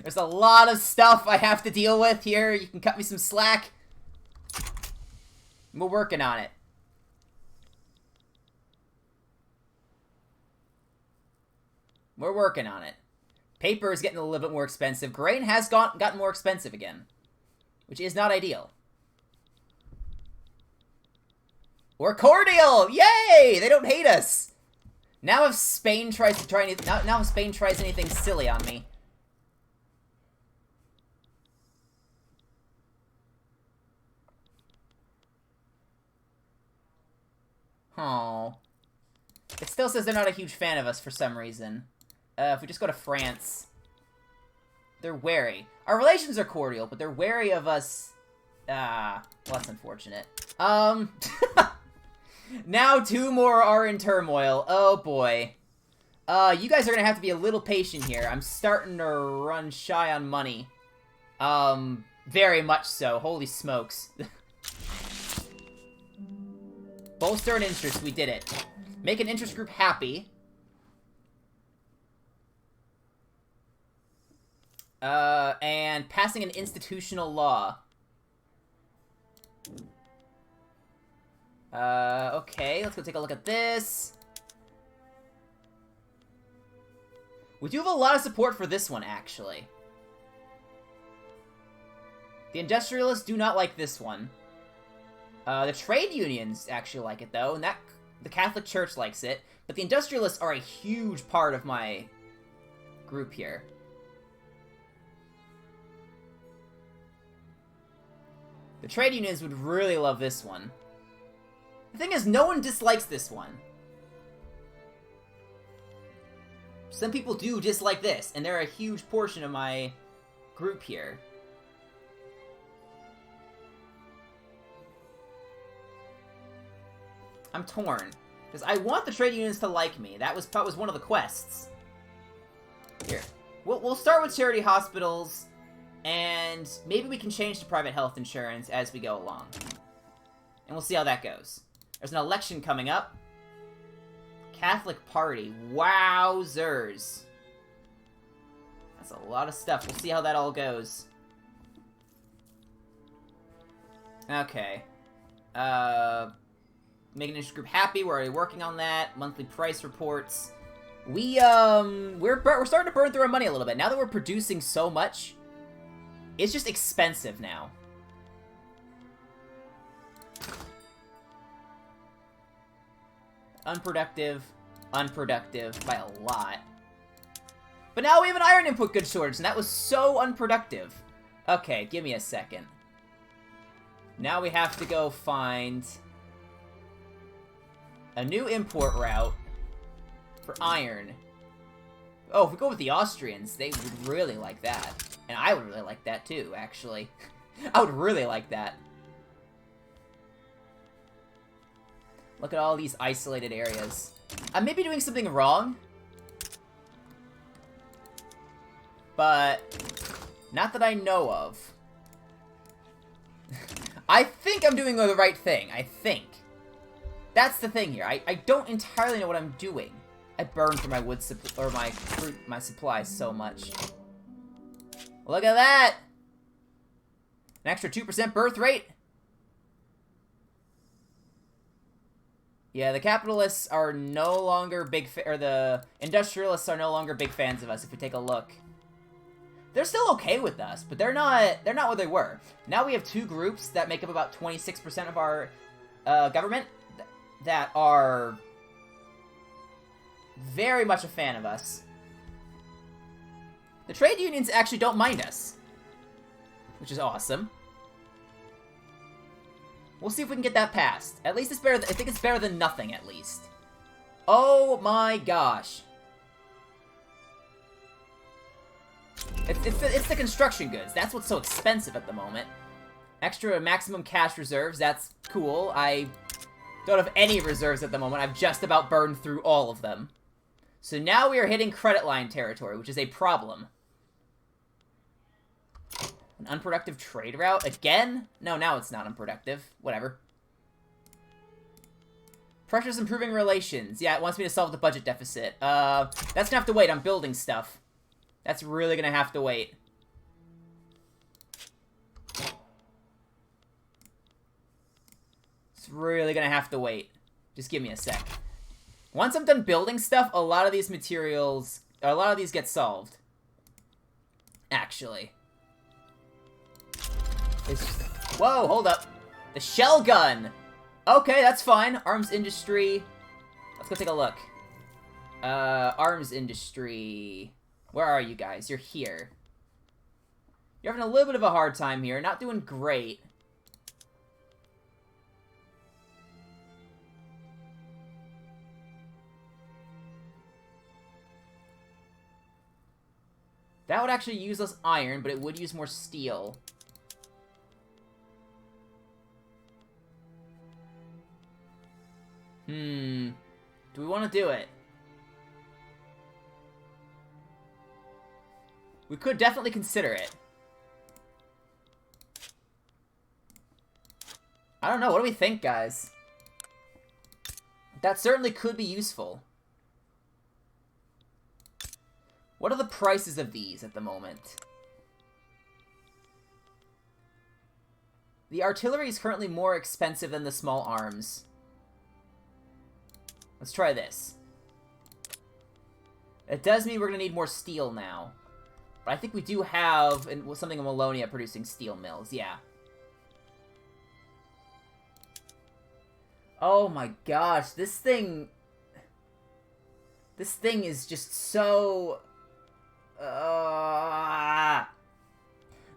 There's a lot of stuff I have to deal with here. You can cut me some slack. We're working on it. We're working on it. Paper is getting a little bit more expensive. Grain has gotten more expensive again, which is not ideal. We're cordial! Yay! They don't hate us. Now if Spain tries if Spain tries anything silly on me. Oh. It still says they're not a huge fan of us for some reason. If we just go to France. They're wary. Our relations are cordial, but they're wary of us. Well, that's unfortunate. Now 2 more are in turmoil. Oh, boy. You guys are gonna have to be a little patient here. I'm starting to run shy on money. Very much so. Holy smokes. Bolster an interest. We did it. Make an interest group happy. And passing an institutional law. Okay, let's go take a look at this. We do have a lot of support for this one, actually. The industrialists do not like this one. The trade unions actually like it, though, and the Catholic Church likes it. But the industrialists are a huge part of my group here. The trade unions would really love this one. The thing is, no one dislikes this one. Some people do dislike this, and they're a huge portion of my group here. I'm torn. Because I want the trade unions to like me. That was one of the quests. Here. We'll start with charity hospitals, and maybe we can change to private health insurance as we go along. And we'll see how that goes. There's an election coming up. Catholic Party. Wowzers. That's a lot of stuff. We'll see how that all goes. Okay. Make an interest group happy. We're already working on that. Monthly price reports. We're starting to burn through our money a little bit. Now that we're producing so much, it's just expensive now. Unproductive by a lot. But now we have an iron input goods shortage, and that was so unproductive. Okay, give me a second. Now we have to go find a new import route for iron. Oh, if we go with the Austrians, they would really like that. And I would really like that too, actually. I would really like that. Look at all these isolated areas. I may be doing something wrong. But not that I know of. I think I'm doing the right thing. I think. That's the thing here. I don't entirely know what I'm doing. I burn through my wood supply, or my supplies so much. Look at that! An extra 2% birth rate? Yeah, the capitalists are no longer or the industrialists are no longer big fans of us, if we take a look. They're still okay with us, but they're not what they were. Now we have two groups that make up about 26% of our government that are very much a fan of us. The trade unions actually don't mind us, which is awesome. We'll see if we can get that passed. At least it's better. I think it's better than nothing, at least. Oh my gosh. It's the construction goods. That's what's so expensive at the moment. Extra maximum cash reserves. That's cool. I don't have any reserves at the moment. I've just about burned through all of them. So now we are hitting credit line territory, which is a problem. An unproductive trade route? Again? No, now it's not unproductive. Whatever. Pressure's improving relations. Yeah, it wants me to solve the budget deficit. That's gonna have to wait. I'm building stuff. That's really gonna have to wait. It's really gonna have to wait. Just give me a sec. Once I'm done building stuff, a lot of these materials... a lot of these get solved. Actually. Whoa, hold up. The shell gun! Okay, that's fine. Arms industry. Let's go take a look. Arms industry... Where are you guys? You're here. You're having a little bit of a hard time here. Not doing great. That would actually use less iron, but it would use more steel. Do we want to do it? We could definitely consider it. I don't know. What do we think, guys? That certainly could be useful. What are the prices of these at the moment? The artillery is currently more expensive than the small arms. Let's try this. It does mean we're going to need more steel now. But I think we do have something in Wallonia producing steel mills, yeah. Oh my gosh, this thing is just so... The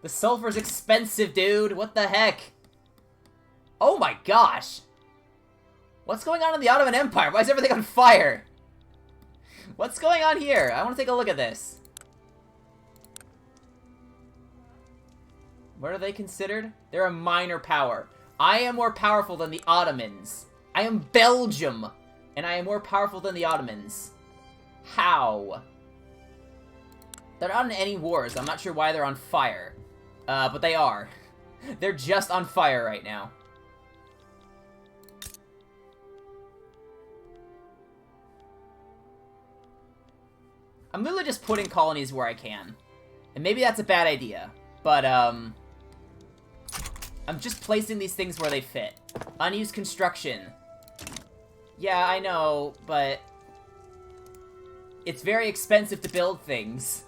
sulfur's expensive, dude. What the heck? Oh my gosh. What's going on in the Ottoman Empire? Why is everything on fire? What's going on here? I want to take a look at this. What are they considered? They're a minor power. I am more powerful than the Ottomans. I am Belgium, and I am more powerful than the Ottomans. How? They're not in any wars. I'm not sure why they're on fire. But they are. They're just on fire right now. I'm literally just putting colonies where I can. And maybe that's a bad idea. But, I'm just placing these things where they fit. Unused construction. Yeah, I know, but... it's very expensive to build things.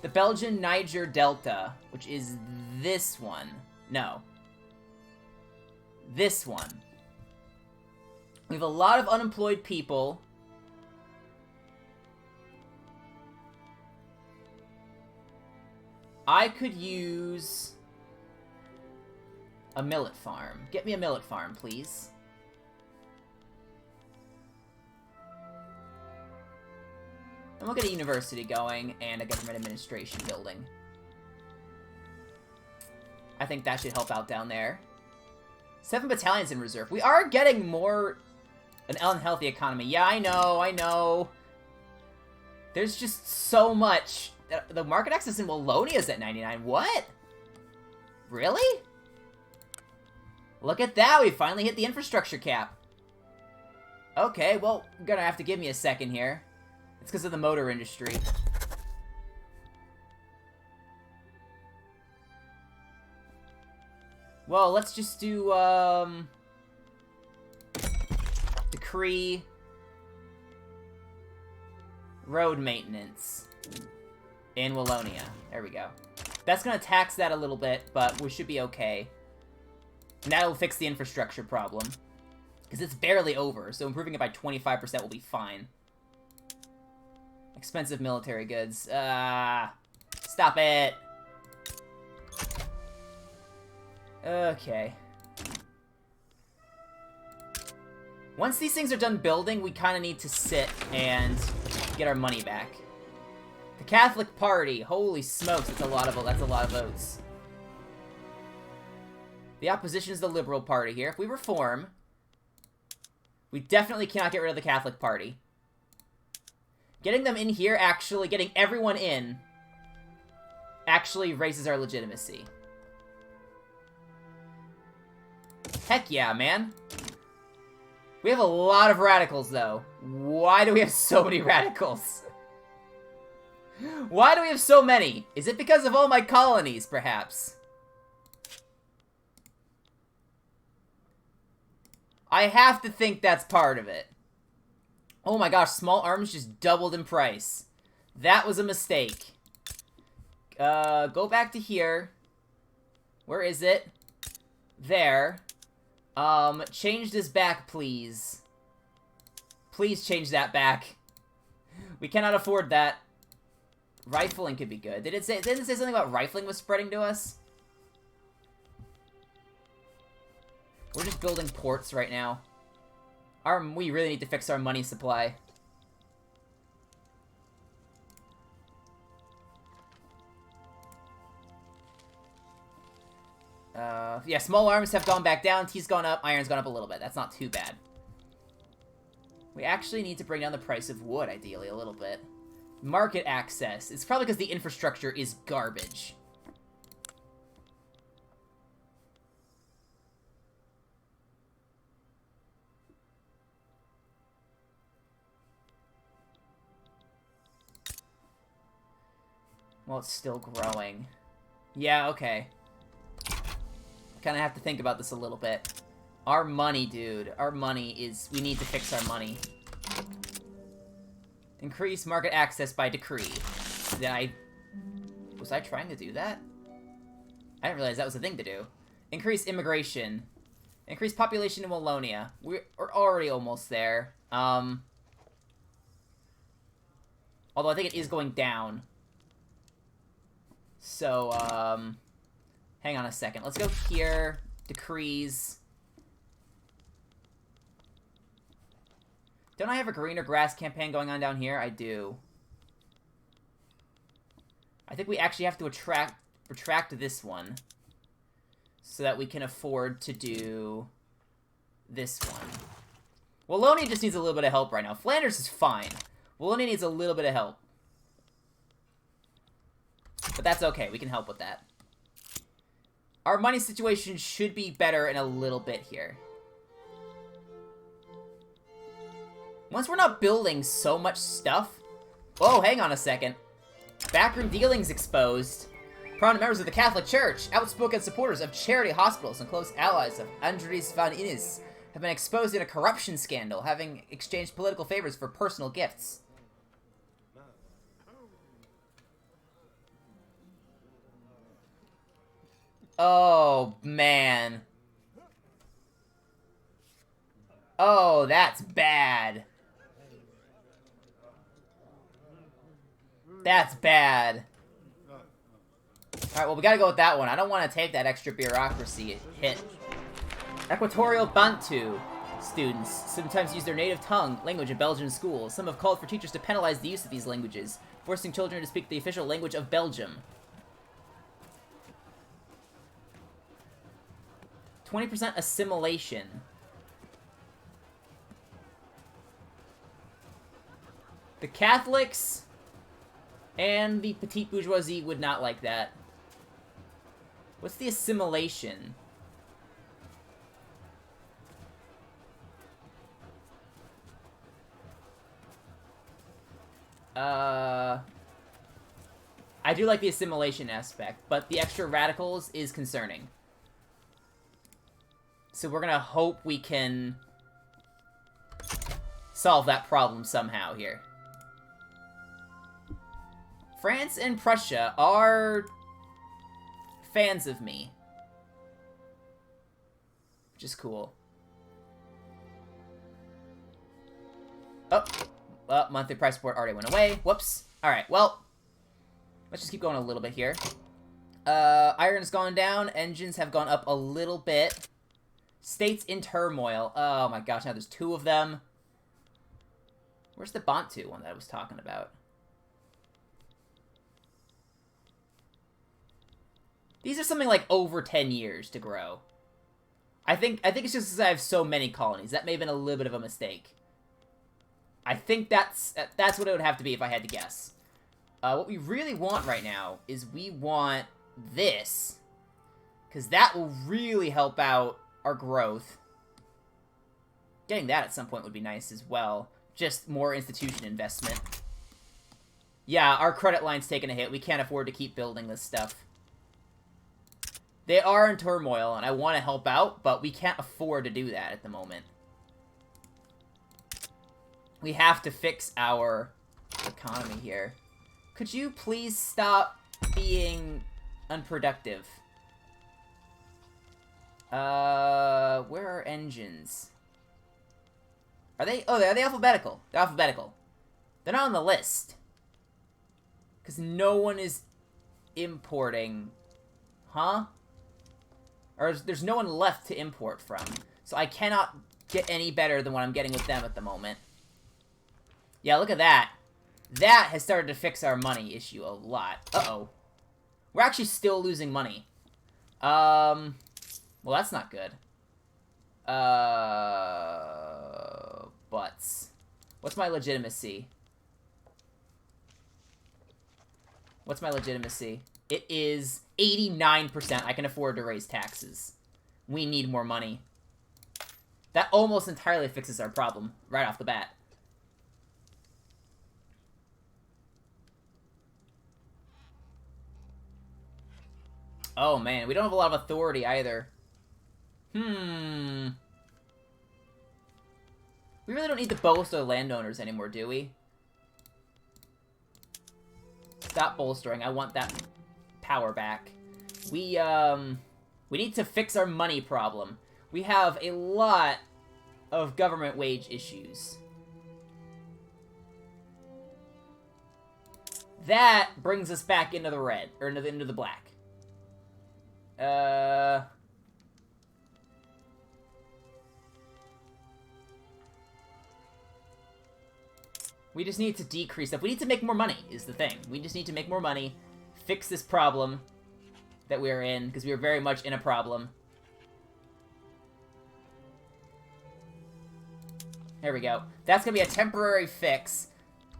The Belgian-Niger Delta, which is this one. No. This one. We have a lot of unemployed people. I could use a millet farm. Get me a millet farm, please. And we'll get a university going and a government administration building. I think that should help out down there. 7 battalions in reserve. We are getting more... an unhealthy economy. Yeah, I know. There's just so much... The market access in Wallonia is at 99. What? Really? Look at that. We finally hit the infrastructure cap. Okay, well, you're gonna have to give me a second here. It's because of the motor industry. Well, let's just do, decree road maintenance in Wallonia. There we go. That's going to tax that a little bit, but we should be okay. And that'll fix the infrastructure problem. Because it's barely over, so improving it by 25% will be fine. Expensive military goods. Stop it! Okay. Once these things are done building, we kind of need to sit and get our money back. The Catholic Party. Holy smokes, that's a lot of votes. The opposition is the Liberal Party here. If we reform, we definitely cannot get rid of the Catholic Party. Getting them in here, actually, getting everyone in, actually raises our legitimacy. Heck yeah, man. We have a lot of radicals, though. Why do we have so many radicals? Why do we have so many? Is it because of all my colonies, perhaps? I have to think that's part of it. Oh my gosh, small arms just doubled in price. That was a mistake. Go back to here. Where is it? There. Change this back, please. Please change that back. We cannot afford that. Rifling could be good. Didn't it say something about rifling was spreading to us? We're just building ports right now. We really need to fix our money supply. Yeah, small arms have gone back down, T's gone up, iron's gone up a little bit. That's not too bad. We actually need to bring down the price of wood, ideally, a little bit. Market access. It's probably because the infrastructure is garbage. Well, it's still growing. Yeah, okay. Kind of have to think about this a little bit. Our money, dude. Our money is... We need to fix our money. Increase market access by decree. Was I trying to do that? I didn't realize that was a thing to do. Increase immigration. Increase population in Wallonia. We're already almost there. Although I think it is going down. So, hang on a second. Let's go here. Decrees. Don't I have a greener grass campaign going on down here? I do. I think we actually have to retract this one. So that we can afford to do this one. Wallonia just needs a little bit of help right now. Flanders is fine. Wallonia needs a little bit of help. But that's okay. We can help with that. Our money situation should be better in a little bit here. Once we're not building so much stuff... Oh, hang on a second. Backroom dealings exposed. Prominent members of the Catholic Church, outspoken supporters of charity hospitals, and close allies of Andres van Innis have been exposed in a corruption scandal, having exchanged political favors for personal gifts. Oh, man. Oh, that's bad. That's bad. Alright, well, we gotta go with that one. I don't want to take that extra bureaucracy hit. Equatorial Bantu students sometimes use their native tongue, language in Belgian schools. Some have called for teachers to penalize the use of these languages, forcing children to speak the official language of Belgium. 20% assimilation. The Catholics and the petite bourgeoisie would not like that. What's the assimilation? I do like the assimilation aspect, but the extra radicals is concerning. So we're gonna hope we can solve that problem somehow here. France and Prussia are fans of me, which is cool. Oh, monthly price support already went away. Whoops. Alright, well, let's just keep going a little bit here. Iron's gone down. Engines have gone up a little bit. States in turmoil. Oh my gosh, now there's 2 of them. Where's the Bantu one that I was talking about? These are something like over 10 years to grow. I think it's just because I have so many colonies. That may have been a little bit of a mistake. I think that's what it would have to be if I had to guess. What we really want right now is we want this, because that will really help out our growth. Getting that at some point would be nice as well. Just more institution investment. Yeah, our credit line's taking a hit. We can't afford to keep building this stuff. They are in turmoil, and I want to help out, but we can't afford to do that at the moment. We have to fix our economy here. Could you please stop being unproductive? Where are engines? Are they? Oh, are they alphabetical? They're alphabetical. They're not on the list. Because no one is importing. Huh? Or there's no one left to import from. So I cannot get any better than what I'm getting with them at the moment. Yeah, look at that. That has started to fix our money issue a lot. Uh-oh. We're actually still losing money. Well, that's not good. Butts. What's my legitimacy? What's my legitimacy? It is 89%. I can afford to raise taxes. We need more money. That almost entirely fixes our problem right off the bat. Oh, man. We don't have a lot of authority either. We really don't need to bolster landowners anymore, do we? Stop bolstering. I want that power back. We need to fix our money problem. We have a lot of government wage issues. That brings us back into the red, or into the black. We just need to decrease stuff. We need to make more money, is the thing. We just need to make more money, fix this problem that we're in, because we are very much in a problem. There we go. That's gonna be a temporary fix,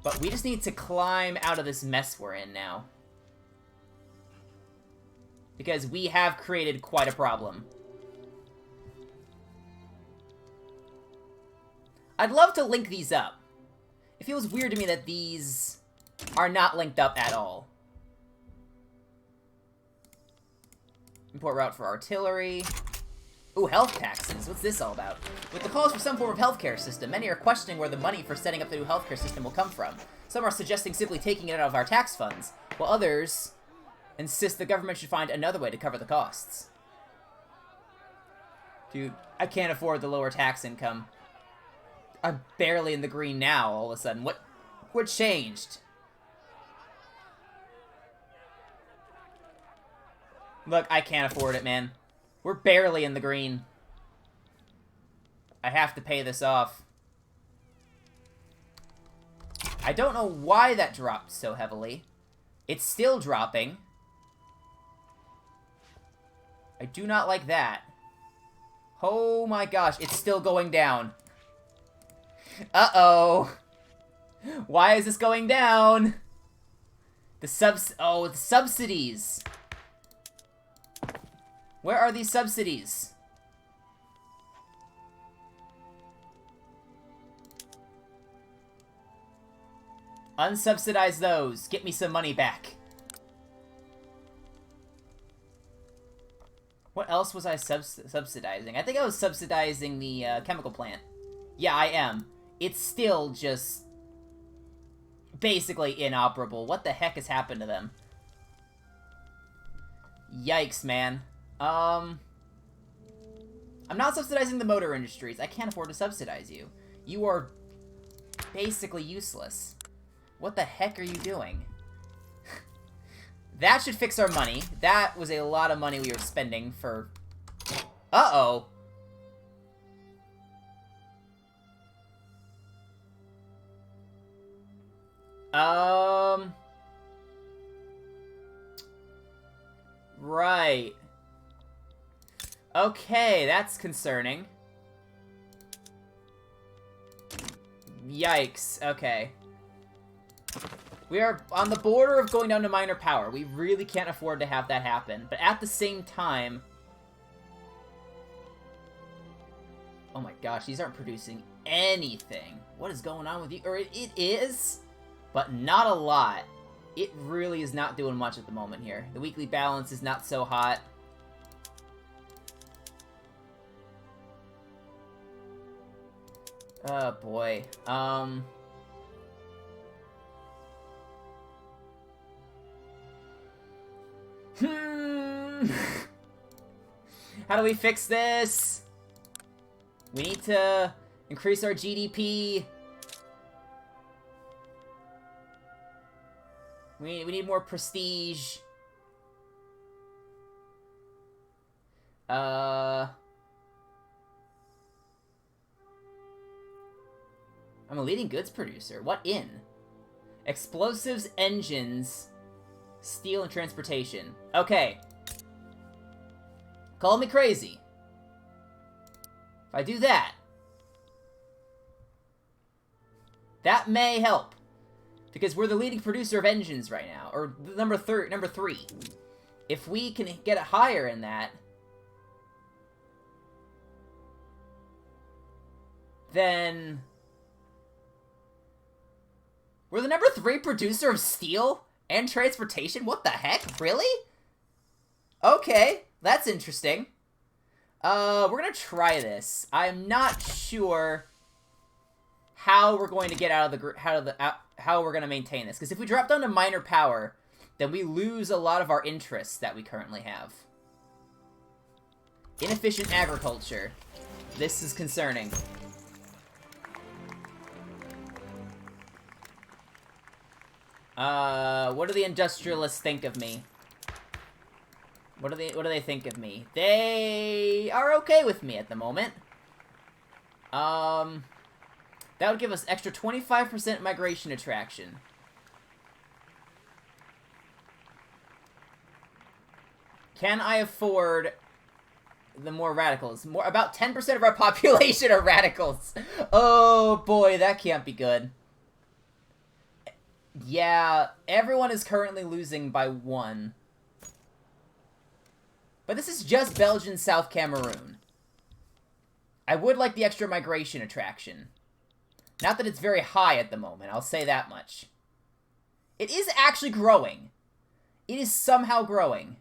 but we just need to climb out of this mess we're in now. Because we have created quite a problem. I'd love to link these up. It feels weird to me that these are not linked up at all. Import route for artillery. Ooh, health taxes. What's this all about? With the calls for some form of healthcare system, many are questioning where the money for setting up the new healthcare system will come from. Some are suggesting simply taking it out of our tax funds, while others insist the government should find another way to cover the costs. Dude, I can't afford the lower tax income. I'm barely in the green now, all of a sudden. What changed? Look, I can't afford it, man. We're barely in the green. I have to pay this off. I don't know why that dropped so heavily. It's still dropping. I do not like that. Oh my gosh, it's still going down. Uh-oh. Why is this going down? The subsidies. Where are these subsidies? Unsubsidize those. Get me some money back. What else was I subsidizing? I think I was subsidizing the chemical plant. Yeah, I am. it's still just basically inoperable. What the heck has happened to them? Yikes, man. I'm not subsidizing the motor industries. I can't afford to subsidize you. You are basically useless. What the heck are you doing? That should fix our money. That was a lot of money we were spending for... Uh-oh. Right. Okay, that's concerning. Yikes. Okay. We are on the border of going down to minor power. We really can't afford to have that happen. But at the same time... Oh my gosh, these aren't producing anything. What is going on with you? Or it is, but not a lot. It really is not doing much at the moment here. The weekly balance is not so hot. Oh boy. How do we fix this? We need to increase our GDP. We need more prestige. I'm a leading goods producer. What in? Explosives, engines, steel, and transportation. Okay. Call me crazy. If I do that, that may help. Because we're the leading producer of engines right now. Or number three. If we can get it higher in that, then we're the number 3 producer of steel and transportation? What the heck? Really? Okay, that's interesting. We're gonna try this. I'm not sure how we're going to get out of the how we're gonna maintain this. Because if we drop down to minor power, then we lose a lot of our interests that we currently have. Inefficient agriculture. This is concerning. What do the industrialists think of me? What do they think of me? They are okay with me at the moment. That would give us extra 25% migration attraction. Can I afford the more radicals? About 10% of our population are radicals. Oh boy, that can't be good. Yeah, everyone is currently losing by 1. But this is just Belgian South Cameroon. I would like the extra migration attraction. Not that it's very high at the moment, I'll say that much. It is actually growing. It is somehow growing.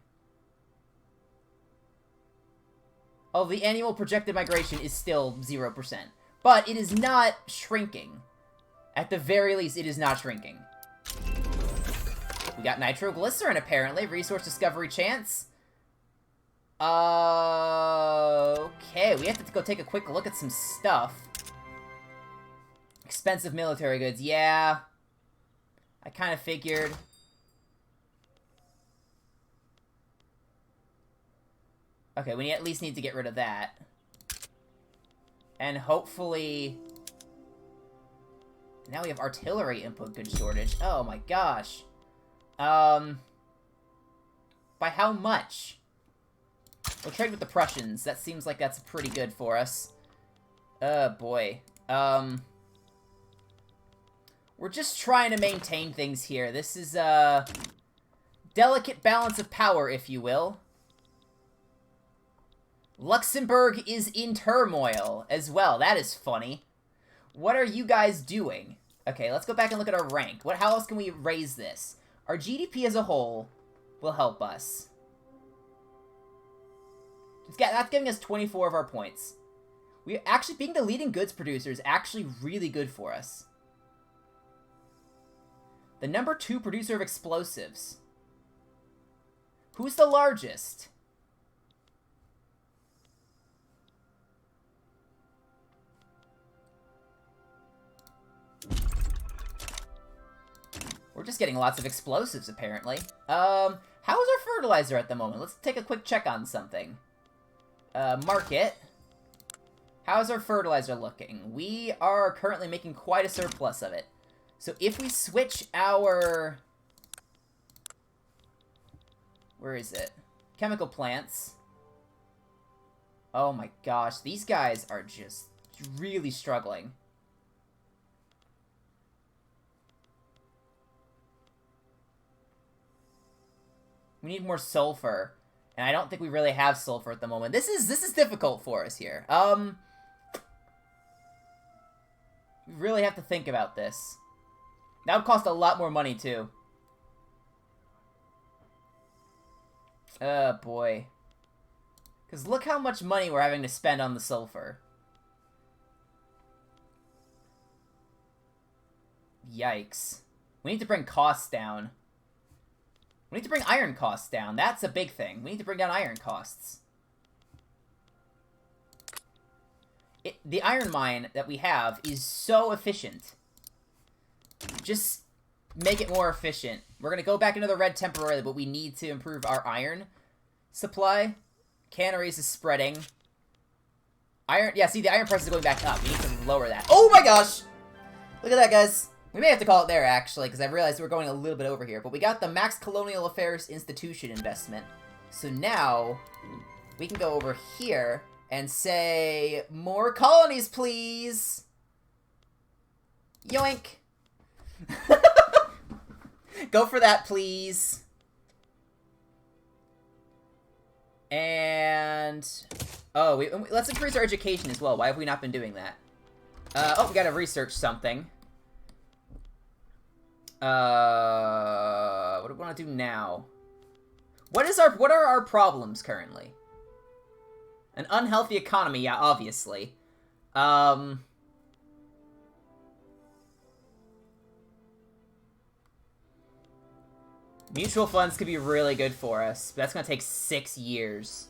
Oh, the annual projected migration is still 0%. But it is not shrinking. At the very least, it is not shrinking. We got nitroglycerin, apparently. Resource discovery chance. Okay, we have to go take a quick look at some stuff. Expensive military goods, yeah. I kind of figured. Okay, we at least need to get rid of that. And hopefully... Now we have artillery input goods shortage. Oh my gosh. By how much? We'll trade with the Prussians. That seems like that's pretty good for us. Oh boy. We're just trying to maintain things here. This is a delicate balance of power, if you will. Luxembourg is in turmoil as well. That is funny. What are you guys doing? Okay, let's go back and look at our rank. How else can we raise this? Our GDP as a whole will help us. That's giving us 24 of our points. We actually, being the leading goods producer is actually really good for us. The number 2 producer of explosives. Who's the largest? We're just getting lots of explosives, apparently. How is our fertilizer at the moment? Let's take a quick check on something. Market. How's our fertilizer looking? We are currently making quite a surplus of it. So if we switch our... Where is it? Chemical plants. Oh my gosh, these guys are just really struggling. We need more sulfur. And I don't think we really have sulfur at the moment. This is difficult for us here. We really have to think about this. That would cost a lot more money, too. Oh, boy. Because look how much money we're having to spend on the sulfur. Yikes. We need to bring costs down. We need to bring iron costs down. That's a big thing. We need to bring down iron costs. The iron mine that we have is so efficient. Just make it more efficient. We're going to go back into the red temporarily, but we need to improve our iron supply. Canneries is spreading. Iron, yeah, see, the iron price is going back up. We need to lower that. Oh my gosh! Look at that, guys. We may have to call it there, actually, because I realized we're going a little bit over here. But we got the Max Colonial Affairs Institution investment. So now, we can go over here and say, more colonies, please! Yoink! Go for that, please. And... oh, let's increase our education as well. Why have we not been doing that? Oh, we gotta research something. What do we want to do now? What are our problems currently? An unhealthy economy, yeah, obviously. Mutual funds could be really good for us, but that's gonna take 6 years.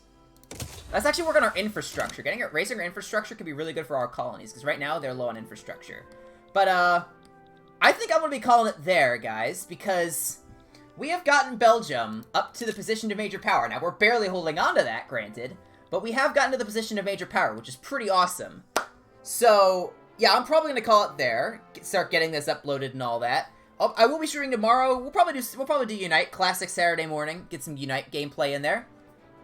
Let's actually work on our infrastructure. Raising our infrastructure could be really good for our colonies, because right now they're low on infrastructure. But, I think I'm gonna be calling it there, guys, because we have gotten Belgium up to the position of major power. Now, we're barely holding on to that, granted, but we have gotten to the position of major power, which is pretty awesome. So, yeah, I'm probably gonna call it there. Start getting this uploaded and all that. I will be streaming tomorrow. We'll probably do Unite, classic Saturday morning. Get some Unite gameplay in there.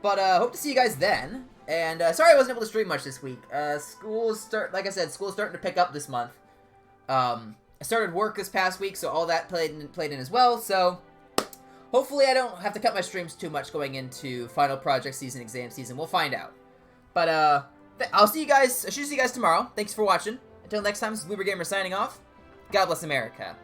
But hope to see you guys then. And sorry I wasn't able to stream much this week. Like I said, school's starting to pick up this month. I started work this past week, so all that played in as well. So hopefully I don't have to cut my streams too much going into final project season, exam season. We'll find out. But I'll see you guys. I should see you guys tomorrow. Thanks for watching. Until next time, this is Bloober Gamer signing off. God bless America.